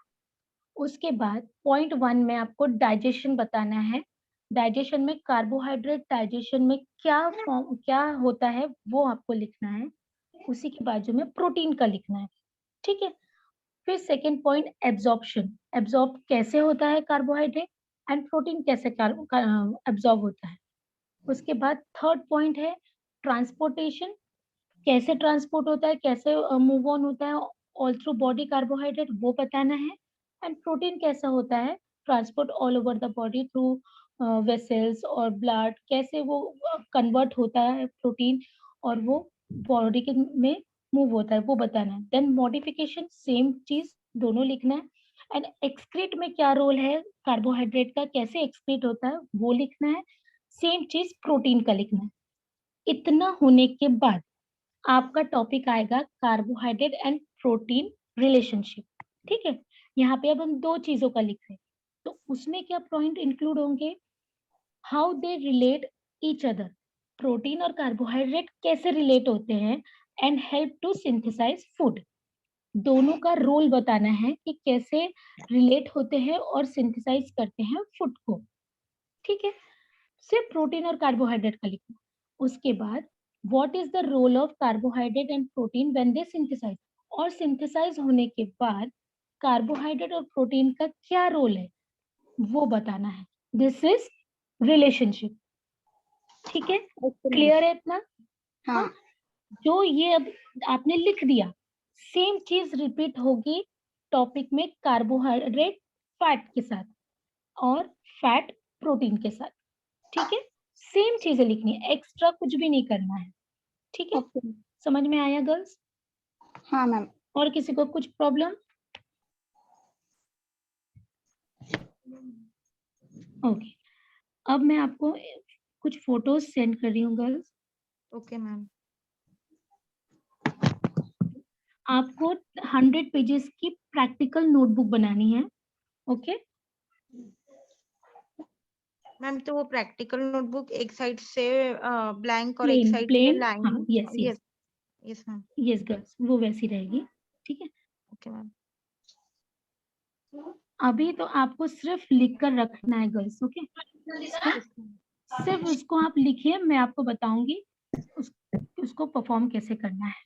उसके बाद पॉइंट 1 में आपको डाइजेशन बताना है। डाइजेशन में कार्बोहाइड्रेट डाइजेशन में क्या होता है वो आपको लिखना है। उसी के बाजू में प्रोटीन का लिखना है। ठीक है, फिर सेकेंड पॉइंट एब्जॉर्प्शन, एब्जॉर्ब कैसे होता है कार्बोहाइड्रेट एंड प्रोटीन कैसे एब्जॉर्ब होता है। उसके बाद थर्ड पॉइंट है ट्रांसपोर्टेशन, कैसे ट्रांसपोर्ट होता है, कैसे मूव ऑन होता है ऑल थ्रू बॉडी कार्बोहाइड्रेट, वो बताना है। एंड प्रोटीन कैसा होता है, transport all over the body through vessels और ब्लड, कैसे वो कन्वर्ट होता है प्रोटीन और वो बॉडी के में मूव होता है, वो बताना है। देन मॉडिफिकेशन, सेम चीज दोनों लिखना है। एंड एक्सक्रीट में क्या रोल है कार्बोहाइड्रेट का, कैसे एक्सक्रीट होता है वो लिखना है। सेम चीज प्रोटीन का लिखना है। इतना होने के बाद आपका टॉपिक आएगा कार्बोहाइड्रेट एंड प्रोटीन रिलेशनशिप। ठीक है, यहाँ पे अब हम दो चीजों का लिख रहे हैं, तो उसमें क्या पॉइंट इंक्लूड होंगे, how they relate each other, protein और कार्बोहाइड्रेट कैसे रिलेट होते हैं and help to synthesise food, दोनों का रोल बताना है कि कैसे रिलेट होते हैं और सिंथेसाइज करते हैं फूड को। ठीक है, सिर्फ प्रोटीन और कार्बोहाइड्रेट का लिखना। उसके बाद what is the role of carbohydrate and protein when they synthesise, और सिंथेसाइज होने के बाद कार्बोहाइड्रेट और प्रोटीन का क्या रोल है वो बताना है। This is relationship. ठीक है, क्लियर है इतना? हाँ। जो ये अब आपने लिख दिया, सेम चीज रिपीट होगी टॉपिक में कार्बोहाइड्रेट फैट के साथ और फैट प्रोटीन के साथ, ठीक है? सेम चीजें लिखनी है, एक्स्ट्रा कुछ भी नहीं करना है, ठीक है? ओके। समझ में आया गर्ल्स? हाँ मैम। और किसी को कुछ प्रॉब्लम? ओके, अब मैं आपको कुछ फोटोज सेंड कर रही हूँ गर्ल्स। Okay ma'am. आपको 100 पेजेस की प्रैक्टिकल नोटबुक बनानी है, ओके? मैम तो वो प्रैक्टिकल नोटबुक एक साइड से ब्लैंक और एक प्लेन साइड से प्लेन, लाइन। हाँ, yes yes yes yes ma'am. Yes girls, वो वैसी रहेगी, ठीक है? Okay ma'am. अभी तो आपको सिर्फ लिख कर रखना है गर्ल्स, ओके? सिर्फ उसको आप लिखिए, मैं आपको बताऊंगी उसको परफॉर्म कैसे करना है।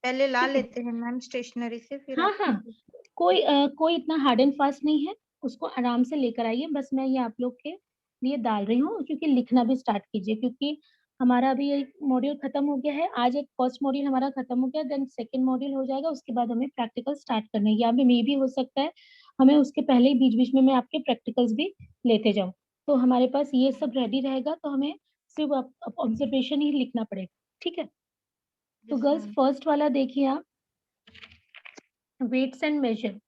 पहले ला ठीक है। लेते हैं मैम स्टेशनरी से, फिर हाँ आप हाँ, कोई इतना हार्ड एंड फास्ट नहीं है, उसको आराम से लेकर आइए। बस मैं ये आप लोग के लिए डाल रही हूँ, क्योंकि लिखना भी स्टार्ट कीजिए, क्योंकि हमारा अभी एक मॉड्यूल खत्म हो गया है। आज एक फर्स्ट मॉड्यूल हमारा खत्म हो गया, देन सेकंड मॉड्यूल हो जाएगा, उसके बाद हमें प्रैक्टिकल स्टार्ट करना है, या मे भी हो सकता है हमें उसके पहले ही बीच बीच में मैं आपके प्रैक्टिकल्स भी लेते जाऊँ। तो हमारे पास ये सब रेडी रहेगा, तो हमें सिर्फ ऑब्जर्वेशन ही लिखना पड़ेगा, ठीक है? तो Yes, गर्ल्स ma'am. फर्स्ट वाला देखिए आप, weights and measure,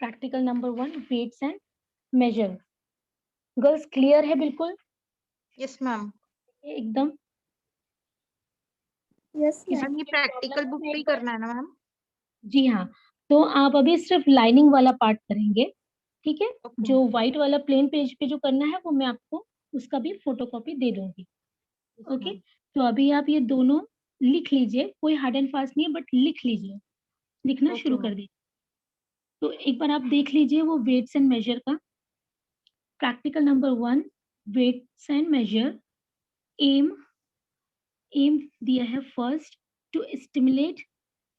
practical number 1, weights and measure. Girls clear है बिल्कुल Yes, ma'am. एकदम? यस किसी मैम। मैम ये को प्रैक्टिकल प्रॉब्लम बुक है पे ही एक बार? करना है ना मैम? जी हाँ, तो आप अभी सिर्फ लाइनिंग वाला पार्ट करेंगे, ठीक है? ओके जो व्हाइट वाला प्लेन पेज पे जो करना है वो मैं आपको उसका भी फोटोकॉपी दे दूंगी, ओके? मैम। तो अभी आप ये दोनों लिख लीजिए, कोई हार्ड एंड फास्ट नहीं है, बट लिख लीजिए, लिखना ओके शुरू कर मैम। दीजिए। तो एक बार आप देख लीजिए वो वेट्स एंड मेजर का, practical number 1, weights and measure. Aim दिया है first, to stimulate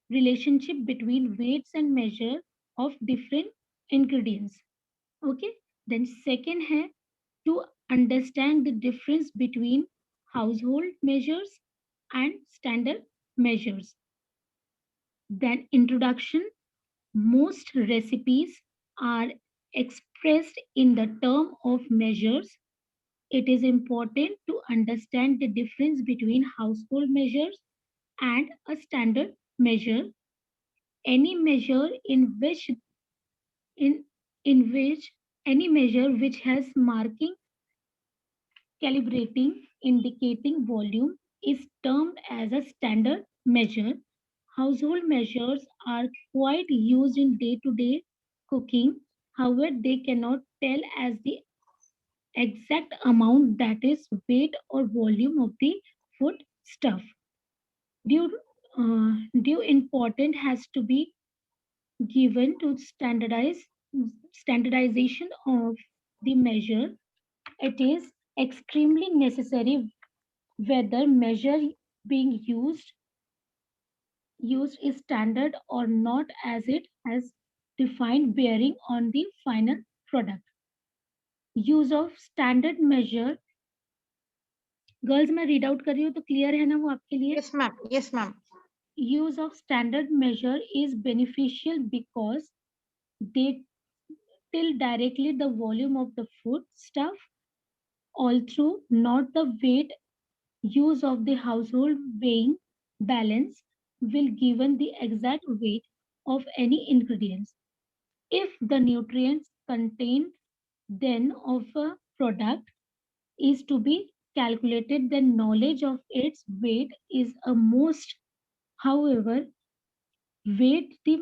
relationship between weights and measure of different ingredients, okay? Then second है to understand the difference between household measures and standard measures. Then introduction, most recipes are expressed in the term of measures. It is important to understand the difference between household measures and a standard measure. Any measure in which any measure which has marking, calibrating, indicating volume is termed as a standard measure. Household measures are quite used in day-to-day cooking. However, they cannot tell as the exact amount, that is weight or volume of the food stuff. Due important has to be given to standardization of the measure. It is extremely necessary whether measure being used is standard or not, as it has defined bearing on the final product. Use of standard measure, girls मैं read out कर रही हूँ तो clear है ना वो आपके लिए? Yes, ma'am. Yes, ma'am. Use of standard measure is beneficial because they tell directly the volume of the food stuff, although not the weight. Use of the household weighing balance will given the exact weight of any ingredients. If the nutrients contained then of a product is to be calculated, then knowledge of its weight is a most. However, weight the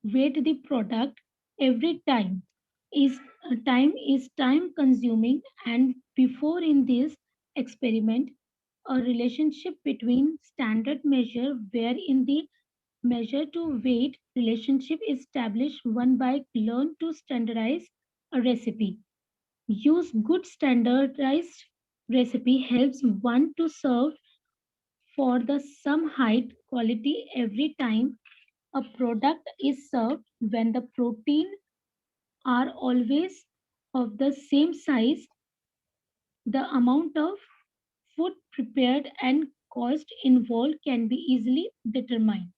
weight the product every time consuming, and before in this experiment a relationship between standard measure wherein the measure to weight relationship is established, one by learn to standardize a recipe. Use good standardized recipe helps one to serve for the some height quality every time a product is served. When the protein are always of the same size, the amount of food prepared and cost involved can be easily determined.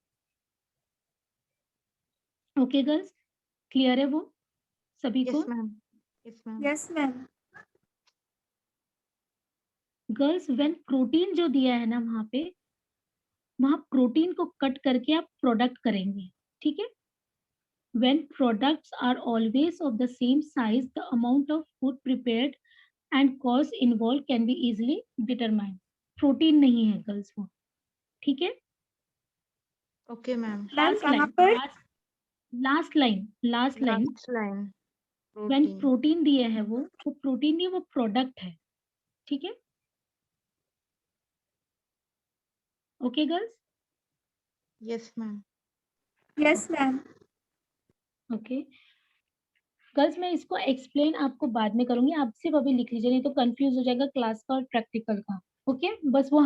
Okay girls, clear है वो सभी को? Yes ma'am, yes ma'am, Yes, ma'am. Girls when protein जो दिया है ना वहां protein को कट करके आप प्रोडक्ट करेंगे, ठीक है? When products are always of the same size, the amount of food prepared and cost involved can be easily determined. Protein नहीं है गर्ल्स वो, ठीक है? ओके मैम, मैम कहाँ पर? Last line last line, when protein दिया है वो प्रोटीन नहीं, वो प्रोडक्ट है, ठीक है? Okay girls? Yes ma'am, Yes, ma'am. Okay girls, मैं इसको एक्सप्लेन आपको बाद में करूंगी, आप सिर्फ अभी लिख लीजिए, नहीं तो कंफ्यूज हो जाएगा क्लास का और प्रैक्टिकल का। ओके बस वो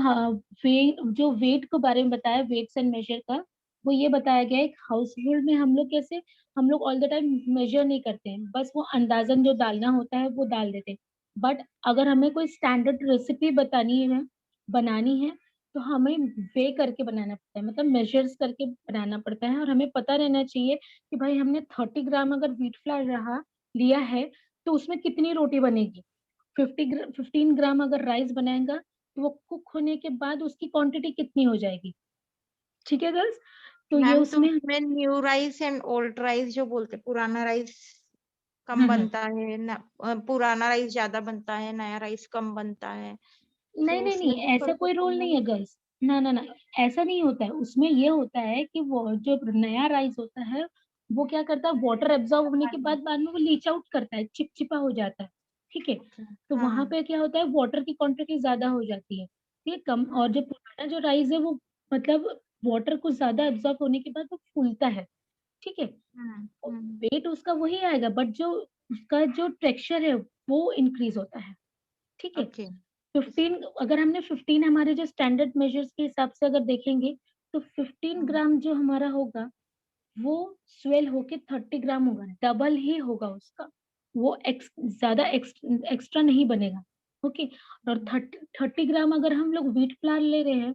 जो वेट के बारे में बताया, वेट्स एंड मेजर का, वो ये बताया गया है हाउस होल्ड में हम लोग कैसे, हम लोग ऑल द टाइम मेजर नहीं करते हैं, बस वो अंदाजन जो डालना होता है वो डाल देते हैं। बट अगर हमें कोई स्टैंडर्ड रेसिपी बनानी है तो हमें वे करके बनाना पड़ता है, मतलब मेजर्स करके बनाना पड़ता है, और हमें पता रहना चाहिए कि भाई हमने 30 ग्राम अगर व्हीट फ्लावर लिया है तो उसमें कितनी रोटी बनेगी। 15 ग्राम अगर राइस बनाएगा तो वो कुक होने के बाद उसकी क्वांटिटी कितनी हो जाएगी, ठीक है गर्ल्स? तो ये मैम उसमें मैं new rice and old rice जो बोलते, पुराना राइस कम बनता है ना, पुराना राइस ज्यादा बनता है, नया राइस कम बनता है, नहीं तो नहीं उसमें नहीं, भी ऐसा फर्क कोई होता रोल नहीं है गर्ल्स, ना ना ना, ऐसा नहीं होता है। उसमें ये होता है कि वो जो नया राइस होता है वो क्या करता है, वाटर एब्जॉर्ब होने के बाद में वो लीच आउट करता है, चिपचिपा हो जाता है, ठीक है? तो वहां पे क्या होता है, वाटर की क्वांटिटी ज्यादा हो जाती है, ठीक है, कम। और जो पुराना जो राइस है वो मतलब वाटर को ज्यादा एब्जॉर्ब होने के बाद वो फूलता है, ठीक है? वेट उसका वही आएगा, बट जो उसका जो टेक्सचर है वो इंक्रीज होता है, ठीक है? ओके 15, अगर हमने 15 हमारे जो स्टैंडर्ड मेजर्स के हिसाब से अगर देखेंगे तो 15 ग्राम जो हमारा होगा वो स्वेल होके 30 ग्राम होगा, डबल ही होगा उसका, वो ज्यादा एक्स्ट्रा नहीं बनेगा, ओके? और 30 ग्राम अगर हम लोग व्हीट फ्लावर ले रहे हैं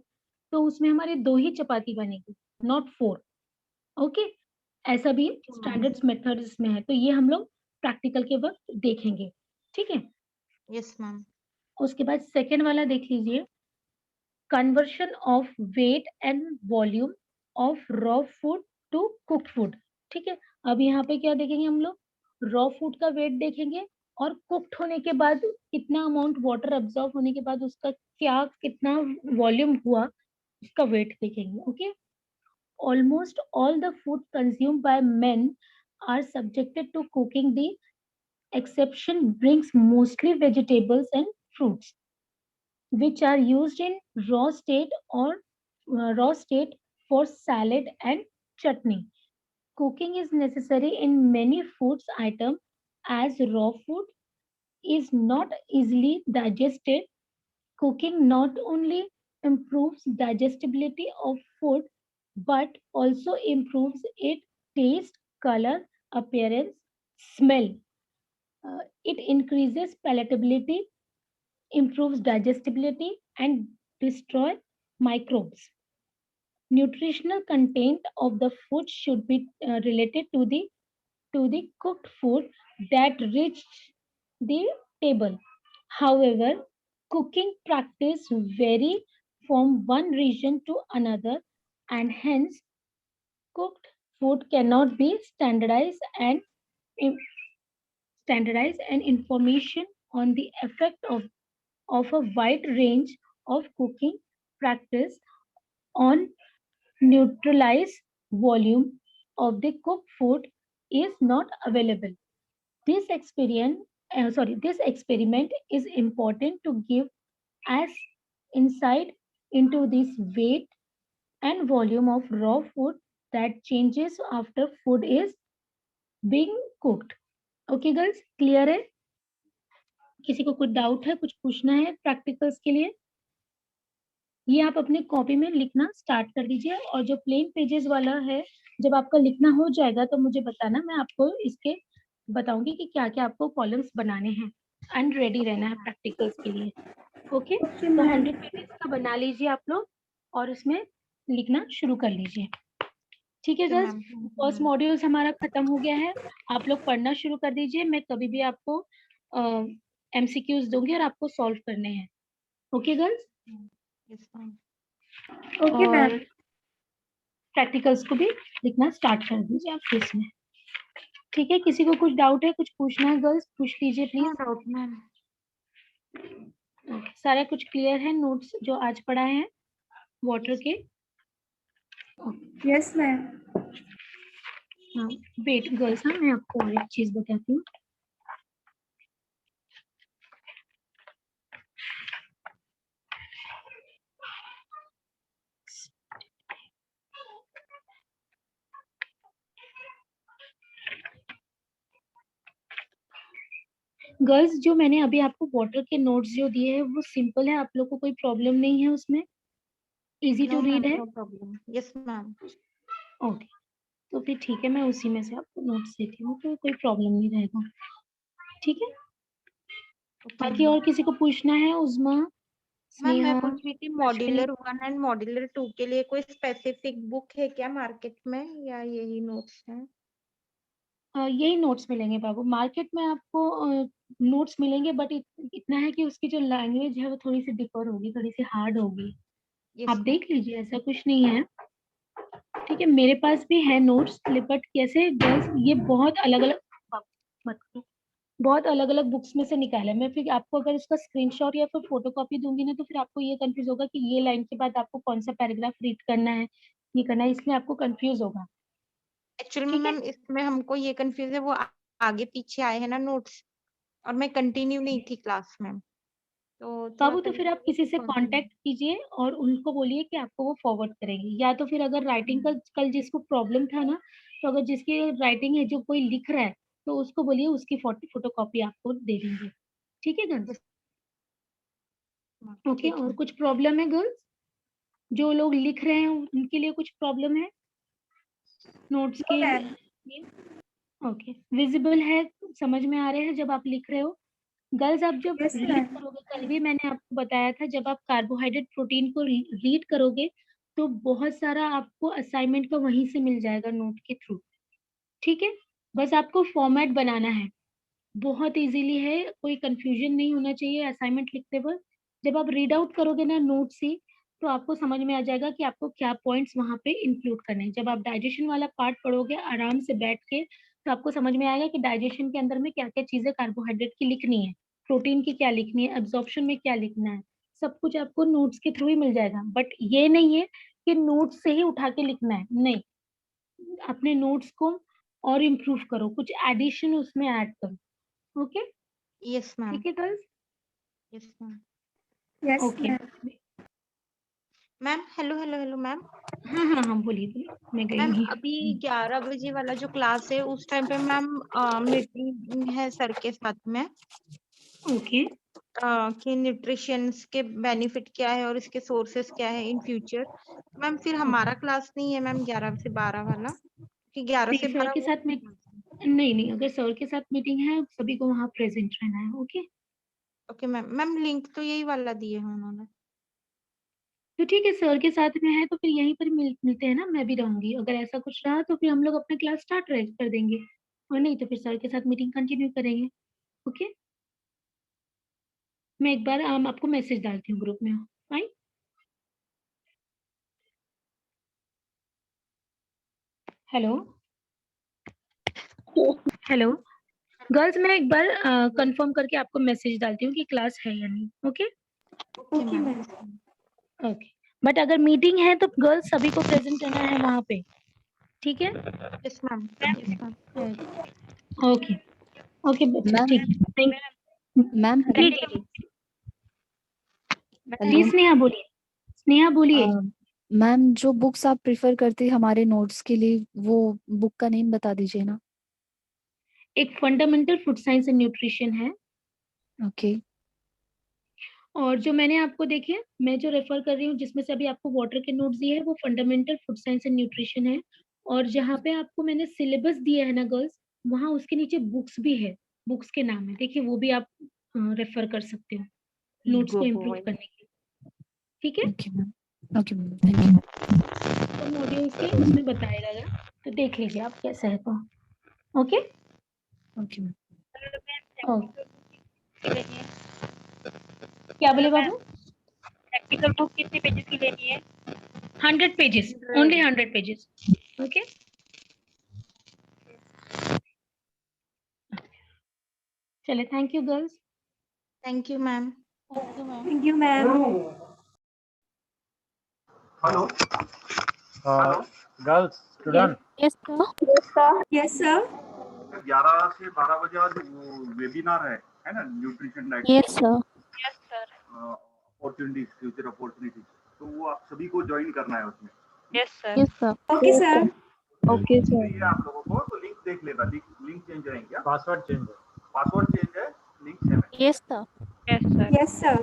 तो उसमें हमारी 2 ही चपाती बनेगी, नॉट 4, ओके? ऐसा भी स्टैंडर्ड मेथड्स में है, तो ये हम लोग प्रैक्टिकल के वक्त देखेंगे, ठीक है? यस मैम, उसके बाद सेकेंड वाला देख लीजिए, conversion of weight and volume of raw food to cook food, ठीक है? अब यहाँ पे क्या देखेंगे हम लोग, रॉ फूड का वेट देखेंगे और कुक्ड होने के बाद कितना अमाउंट वाटर अब्सॉर्ब होने के बाद उसका क्या कितना वॉल्यूम हुआ, उसका वेट देखेंगे, okay? Almost all the food consumed by man are subjected to cooking, the exception brings mostly vegetables and fruits which are used in raw state for salad and chutney. Cooking is necessary in many foods items as raw food is not easily digested. Cooking not only improves digestibility of food but also improves its taste, color, appearance, smell. It increases palatability, improves digestibility, and destroy microbes. Nutritional content of the food should be related to the cooked food that reached the table. However, cooking practice vary from one region to another, and hence cooked food cannot be standardized and information on the effect of a wide range of cooking practice on neutralize volume of the cooked food is not available. This experiment is important to give us insight into this weight and volume of raw food that changes after food is being cooked. Okay girls, clear है? किसी को कुछ doubt है, कुछ पूछना है practicals के लिए? ये आप अपने कॉपी में लिखना स्टार्ट कर दीजिए, और जो प्लेन पेजेस वाला है जब आपका लिखना हो जाएगा तो मुझे बताना, मैं आपको इसके बताऊंगी कि क्या क्या आपको कॉलम्स बनाने हैं, एंड रेडी रहना है प्रैक्टिकल्स के लिए, ओके, तो 100 पेजेस का बना लीजिए आप लोग और उसमें लिखना शुरू कर लीजिए। ठीक है okay girls, ma'am. First modules हमारा खत्म हो गया है। आप लोग पढ़ना शुरू कर दीजिए। मैं कभी भी आपको एमसीक्यूज दूंगी और आपको सॉल्व करने हैं। Okay girls, yes ma'am. Okay ma'am. और प्रैक्टिकल्स को भी लिखना स्टार्ट कर दीजिए आप इसमें। ठीक है, किसी को कुछ डाउट है, कुछ पूछना है गर्ल्स, पूछ लीजिए नो प्लीज। Doubt ma'am. सारा कुछ क्लियर है, नोट्स जो आज पढ़ाए हैं वाटर के? Yes ma'am. हाँ, वेट गर्ल्स, हाँ मैं आपको और एक चीज बताती हूँ। गर्ल्स, जो मैंने अभी आपको वाटर के नोट्स जो दिए हैं वो सिंपल है, आप लोग को कोई प्रॉब्लम नहीं है उसमें? Easy no to ma'am, read है? No problem. Yes ma'am. Okay, तो फिर ठीक है, मैं उसी में से आपको नोट्स देती हूँ, तो कोई प्रॉब्लम नहीं रहेगा। ठीक है, ओके बाकी मैम। और किसी को पूछना है? उज़मा, मैम मैं स्नेहा, पूछ रही थी, अश्विनी? मॉड्यूलर 1 एंड मॉड्यूलर 2 के लिए कोई स्पेसिफिक बुक है क्या मार्केट में, या यही नोट्स हैं? यही नोट्स मिलेंगे बाबू, मार्केट में आपको नोट्स मिलेंगे, बट इतना है कि उसकी जो लैंग्वेज है वो थोड़ी सी डिफर होगी, थोड़ी सी हार्ड होगी। आप यस मैम। देख लीजिए, ऐसा कुछ नहीं है। ठीक है, मेरे पास भी है नोट्स, बट कैसे गर्ल्स, ये बहुत अलग अलग, मत करो, बहुत अलग अलग बुक्स में से निकाला है। मैं फिर आपको अगर इसका स्क्रीनशॉट या फिर फोटोकॉपी दूंगी ना, तो फिर आपको ये कंफ्यूज होगा कि ये लाइन के बाद आपको कौन सा पैराग्राफ रीड करना है, ये करना है, इसलिए आपको कंफ्यूज होगा। एक्चुअल में ठीक है मैम इसमें हमको ये कंफ्यूज है, वो आगे पीछे आए हैं ना नोट्स, और मैं कंटिन्यू नहीं थी क्लास में, तो थोड़ा बाबू, तो फिर आप किसी कंफ्यूज से कौन सा है? कांटेक्ट कीजिए और उनको बोलिए कि आपको वो फॉरवर्ड करेंगे, या तो फिर अगर राइटिंग का कल जिसको प्रॉब्लम था ना, तो अगर जिसकी राइटिंग है, जो कोई लिख रहा है, तो उसको बोलिए उसकी फोटोकॉपी आपको दे देंगे। ठीक है गर्ल्स? Yes, मैम, ओके, ठीक और है। कुछ प्रॉब्लम है गर्ल्स? जो लोग लिख रहे हैं उनके लिए कुछ प्रॉब्लम है नोट्स नो के मैम। लिए? ओके, विजिबल है, समझ में आ रहे हैं जब आप लिख रहे हो? गर्ल्स, आप जब यस रीड मैम। करोगे, कल भी मैंने आपको बताया था, जब आप कार्बोहाइड्रेट प्रोटीन को रीड करोगे तो बहुत सारा आपको असाइनमेंट का वहीं से मिल जाएगा नोट के थ्रू। ठीक है, बस आपको फॉर्मेट बनाना है, बहुत इजीली है, कोई कंफ्यूजन नहीं होना चाहिए असाइनमेंट लिखते वक्त। जब आप रीड आउट करोगे ना नोट से, तो आपको समझ में आ जाएगा कि आपको क्या पॉइंट्स वहां पे इंक्लूड करने हैं। जब आप डाइजेशन वाला पार्ट पढ़ोगे आराम से बैठ के, तो आपको समझ में आएगा कि डाइजेशन के अंदर में क्या क्या चीजें कार्बोहाइड्रेट की लिखनी है, प्रोटीन की क्या लिखनी है, एब्जॉर्प्शन में क्या लिखना है, सब कुछ आपको नोट्स के थ्रू ही मिल जाएगा। बट ये नहीं है कि नोट्स से ही उठा के लिखना है, नहीं, अपने नोट्स को और इम्प्रूव करो, कुछ एडिशन उसमें ऐड करो। Okay, yes ma'am. ठीक है girls? Yes ma'am. Yes okay ma'am. Ma'am, hello hello hello ma'am. हाँ हाँ हाँ, बोलिए बोलिए, मैं गई मैम नहीं। अभी 11 बजे वाला जो क्लास है उस टाइम पे मैम मीटिंग है सर के साथ में, ओके, कि न्यूट्रिशंस के बेनिफिट क्या है और इसके सोर्सेस क्या है इन फ्यूचर। मैम फिर ओके, हमारा क्लास नहीं है मैम 11 से 12 वाला, कि 11 नहीं से सर 12 के वो साथ में, नहीं नहीं, अगर सर के साथ मीटिंग है सभी को वहाँ प्रेजेंट रहना है। Okay, okay ma'am. Ma'am link तो यही वाला दिए हैं उन्होंने। तो ठीक है, सर के साथ में है तो फिर यहीं पर मिलते हैं ना, मैं भी रहूंगी। अगर ऐसा कुछ रहा तो फिर हम लोग अपना क्लास स्टार्ट कर देंगे, और नहीं तो फिर सर के साथ मीटिंग कंटिन्यू करेंगे। ओके, मैं एक बार आपको मैसेज डालती हूँ ग्रुप में। फाइन, हेलो हेलो गर्ल्स, मैं एक बार कंफर्म करके आपको मैसेज डालती हूँ कि क्लास है या नहीं। Okay okay okay ma'am. Ma'am. Okay, but अगर मीटिंग है तो गर्ल्स सभी को प्रेजेंट रहना है वहाँ पे। ठीक है, yes ma'am. Yes ma'am. Okay okay बच्चे, मैम ठीक है, थैंक मैम जी हेलो। जी जी जी, हेलो स्नेहा बोलिए, स्नेहा बोलिए। मैम, जो बुक्स आप प्रिफर करते हैं हमारे नोट्स के लिए, वो बुक का नेम बता दीजिए ना। एक fundamental food science and nutrition है, ओके। और जो मैंने आपको देखिए, मैं जो रेफर कर रही हूँ जिसमें से अभी आपको वाटर के नोट्स दिए हैं, वो fundamental food science and nutrition है। और जहाँ पे आपको मैंने सिलेबस दिया है ना गर्ल्स, वहाँ उसके नीचे बुक्स भी है, बुक्स के नाम है, देखिए वो भी आप रेफर कर सकते हो। नोट्स को go इम्प्रूव forward. करने के लिए, ठीक है? Okay ma'am, okay ma'am, thank you. तो मॉड्यूल्स के उसमें बताया रहेगा, तो देख लीजिए आप कैसा है तो। Okay okay ma'am. क्या बोले बाबू? प्रैक्टिकल बुक कितने पेजेस की लेनी है? 100 पेजेस, ओनली 100 पेजेस। ओके, चले, thank you girls. Thank you ma'am. Thank you, ma'am. Hello girls student, yes sir. Yes, sir. 11 से 12 बजे आज वेबिनार है ना, nutrition diet yes sir. Yes sir. Opportunities, future opportunities, तो वो आप सभी को ज्वाइन करना है उसमें। Yes sir. Yes sir. Okay, sir. Okay sir. चाहिए आप लोगों को तो लिंक देख लेगा, लिंक चेंज रहेंगे क्या? पासवर्ड चेंज है। पासवर्ड चेंज है, लिंक सेम है। Yes sir. Yes sir. Yes, sir.